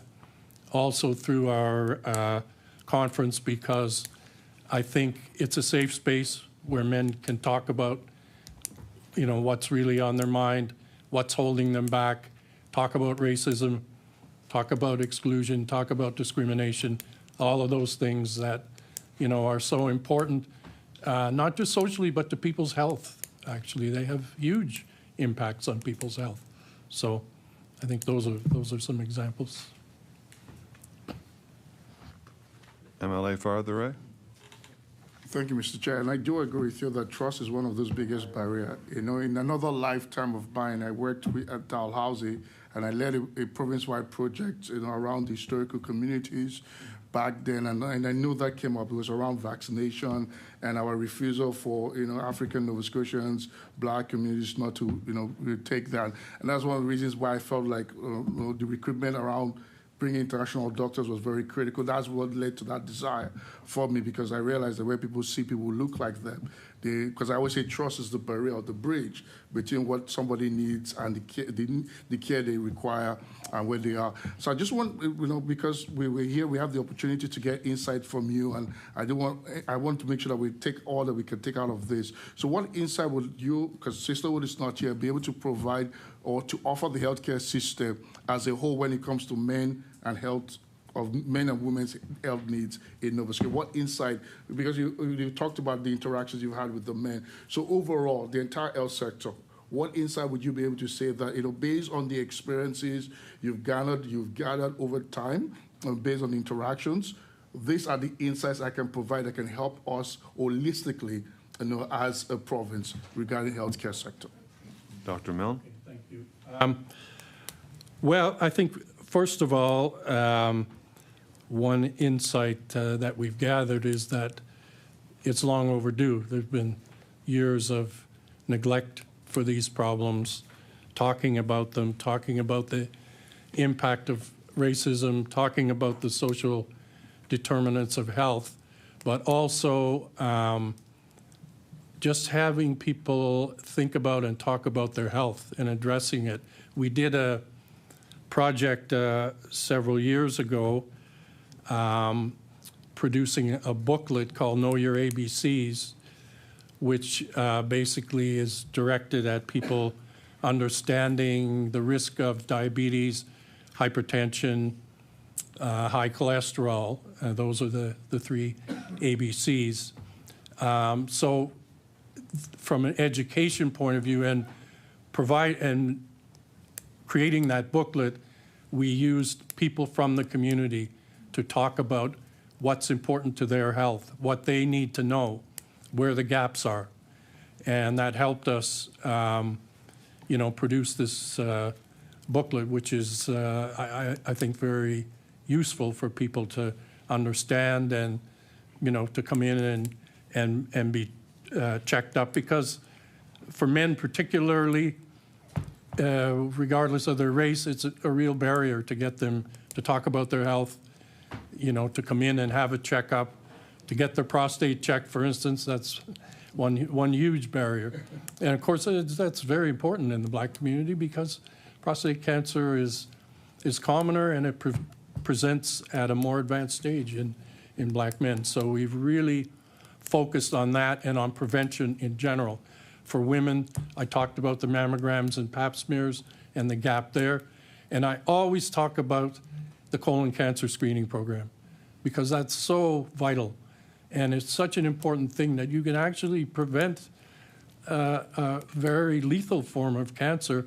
also through our conference, because I think it's a safe space where men can talk about, what's really on their mind, what's holding them back, talk about racism, talk about exclusion, talk about discrimination, all of those things that, are so important, not just socially, but to people's health. Actually, they have huge impacts on people's health. So I think those are some examples. MLA Farther. Thank you, Mr. Chair. And I do agree with you that trust is one of those biggest barriers. In another lifetime of mine, I worked at Dalhousie, and I led a province-wide project around historical communities back then, and I knew that came up. It was around vaccination and our refusal for African Nova Scotians, Black communities not to take that. And that's one of the reasons why I felt like the recruitment around bringing international doctors was very critical. That's what led to that desire for me, because I realized that when people see people who look like them, because I always say trust is the barrier or the bridge between what somebody needs and the care they require and where they are. So I just want, because we're here, we have the opportunity to get insight from you, and I want to make sure that we take all that we can take out of this. So what insight would you, because Sisterhood is not here, be able to provide or to offer the healthcare system as a whole when it comes to men and health, of men and women's health needs in Nova Scotia? What insight, because you talked about the interactions you've had with the men. So overall, the entire health sector, what insight would you be able to say that, based on the experiences you've gathered over time, and based on the interactions, these are the insights I can provide that can help us holistically, as a province regarding the healthcare sector? Dr. Milne? Thank you. Well, I think, first of all, one insight that we've gathered is that it's long overdue. There's been years of neglect for these problems, talking about them, talking about the impact of racism, talking about the social determinants of health, but also just having people think about and talk about their health and addressing it. We did a project several years ago producing a booklet called Know Your ABCs, which basically is directed at people understanding the risk of diabetes, hypertension, high cholesterol. Those are the three ABCs. So from an education point of view and creating that booklet, we used people from the community to talk about what's important to their health, what they need to know, where the gaps are. And that helped us, produce this booklet, which is, I think, very useful for people to understand and, to come in and be checked up. Because for men particularly, regardless of their race, it's a real barrier to get them to talk about their health, to come in and have a checkup, to get their prostate checked, for instance. That's one huge barrier. And of course, that's very important in the Black community, because prostate cancer is commoner, and it presents at a more advanced stage in Black men. So we've really focused on that and on prevention in general. For women, I talked about the mammograms and pap smears and the gap there. And I always talk about the colon cancer screening program, because that's so vital. And it's such an important thing that you can actually prevent a very lethal form of cancer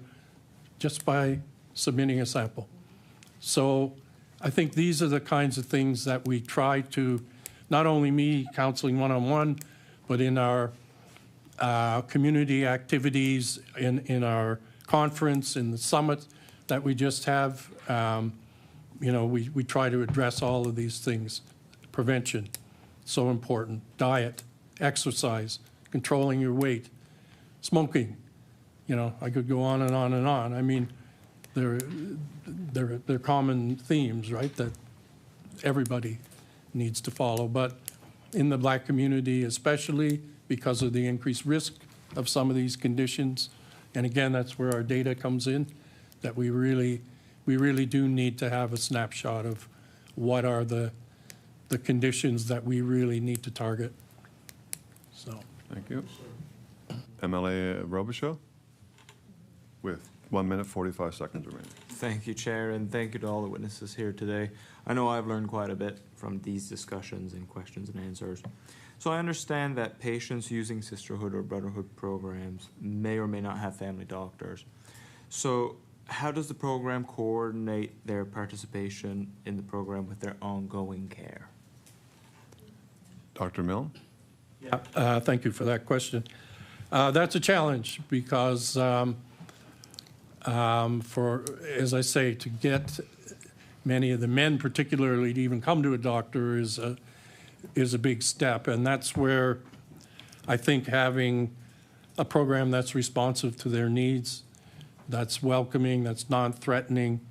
just by submitting a sample. So I think these are the kinds of things that we try to, not only me counseling one-on-one, but in our community activities, in our conference, in the summit that we just have. We try to address all of these things. Prevention, so important. Diet, exercise, controlling your weight, smoking. I could go on and on and on. I mean, they're common themes, right, that everybody needs to follow. But in the Black community, especially because of the increased risk of some of these conditions. And again, that's where our data comes in, that we really do need to have a snapshot of what are the conditions that we really need to target. So. Thank you. MLA Robichaud with 1 minute, 45 seconds remaining. Thank you, Chair, and thank you to all the witnesses here today. I know I've learned quite a bit from these discussions and questions and answers. So I understand that patients using Sisterhood or Brotherhood programs may or may not have family doctors. So how does the program coordinate their participation in the program with their ongoing care? Dr. Milne? Yeah, thank you for that question. That's a challenge because as I say, to get many of the men particularly to even come to a doctor is a big step. And that's where I think having a program that's responsive to their needs, that's welcoming, that's non-threatening,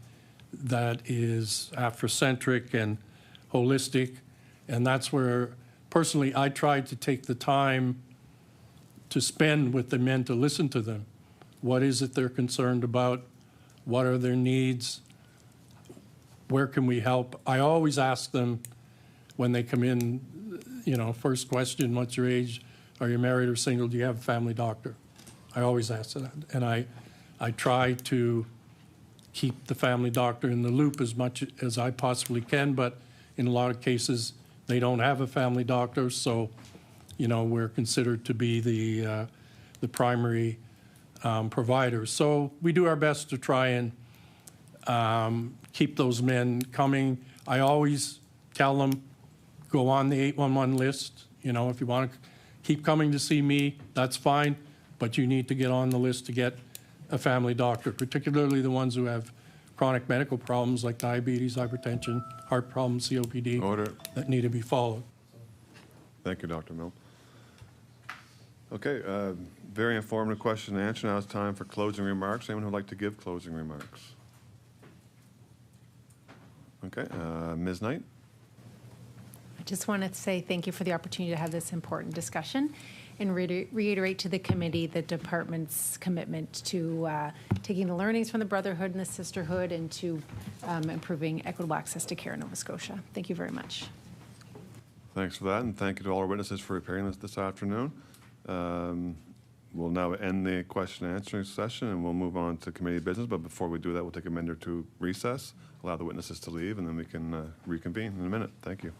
that is Afrocentric and holistic, and that's where personally I tried to take the time to spend with the men to listen to them. What is it they're concerned about? What are their needs? Where can we help? I always ask them when they come in, first question, what's your age? Are you married or single? Do you have a family doctor? I always ask that. And I try to keep the family doctor in the loop as much as I possibly can, but in a lot of cases, they don't have a family doctor, so, we're considered to be the primary provider. So we do our best to try and keep those men coming. I always tell them, go on the 811 list. If you want to keep coming to see me, that's fine, but you need to get on the list to get a family doctor, particularly the ones who have chronic medical problems like diabetes, hypertension, heart problems, COPD, Order. that need to be followed. Thank you, Dr. Milne. Okay, very informative question and answer. Now it's time for closing remarks. Anyone who would like to give closing remarks? Okay, Ms. Knight? I just want to say thank you for the opportunity to have this important discussion and reiterate to the committee the department's commitment to taking the learnings from the Brotherhood and the Sisterhood and to improving equitable access to care in Nova Scotia. Thank you very much. Thanks for that, and thank you to all our witnesses for appearing this afternoon. We'll now end the question and answering session, and we'll move on to committee business. But before we do that, we'll take a minute or two recess, allow the witnesses to leave, and then we can reconvene in a minute. Thank you.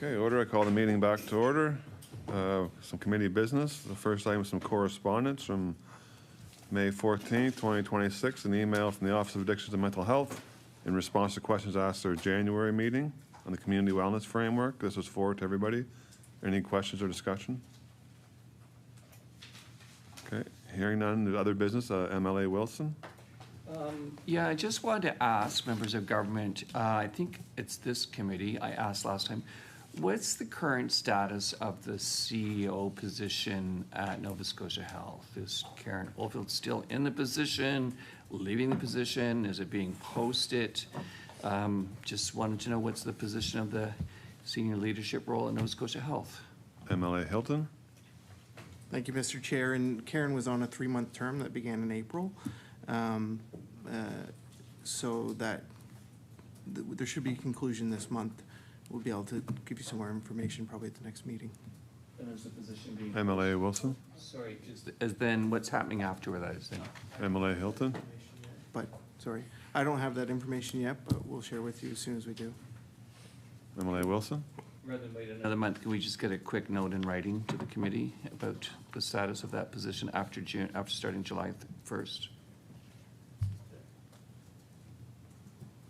Okay, order. I call the meeting back to order. Some committee business. The first item is some correspondence from May 14th, 2026, an email from the Office of Addictions and Mental Health in response to questions asked at our January meeting on the Community Wellness Framework. This was forwarded to everybody. Any questions or discussion? Okay, hearing none. The other business, MLA Wilson. Yeah, I just wanted to ask members of government, I think it's this committee, I asked last time, what's the current status of the CEO position at Nova Scotia Health? Is Karen Oldfield still in the position, leaving the position? Is it being posted? Just wanted to know what's the position of the senior leadership role at Nova Scotia Health. MLA Hilton. Thank you, Mr. Chair. And Karen was on a 3-month term that began in April. So that there should be a conclusion this month. We'll be able to give you some more information probably at the next meeting. And is the position being... MLA Wilson. Sorry, is then what's happening after that is then? MLA Hilton. But, sorry, I don't have that information yet, but we'll share with you as soon as we do. MLA Wilson. Rather than wait another month, can we just get a quick note in writing to the committee about the status of that position after starting July 1st?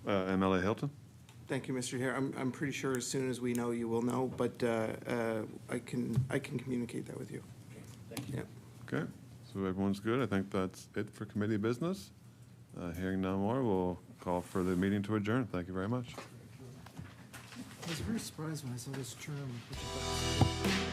MLA Hilton. Thank you, Mr. Chair. I'm pretty sure as soon as we know, you will know, but I can communicate that with you. Thank you. Yeah. Okay, so everyone's good. I think that's it for committee business. Hearing no more, we'll call for the meeting to adjourn. Thank you very much. I was very surprised when I saw this term, which is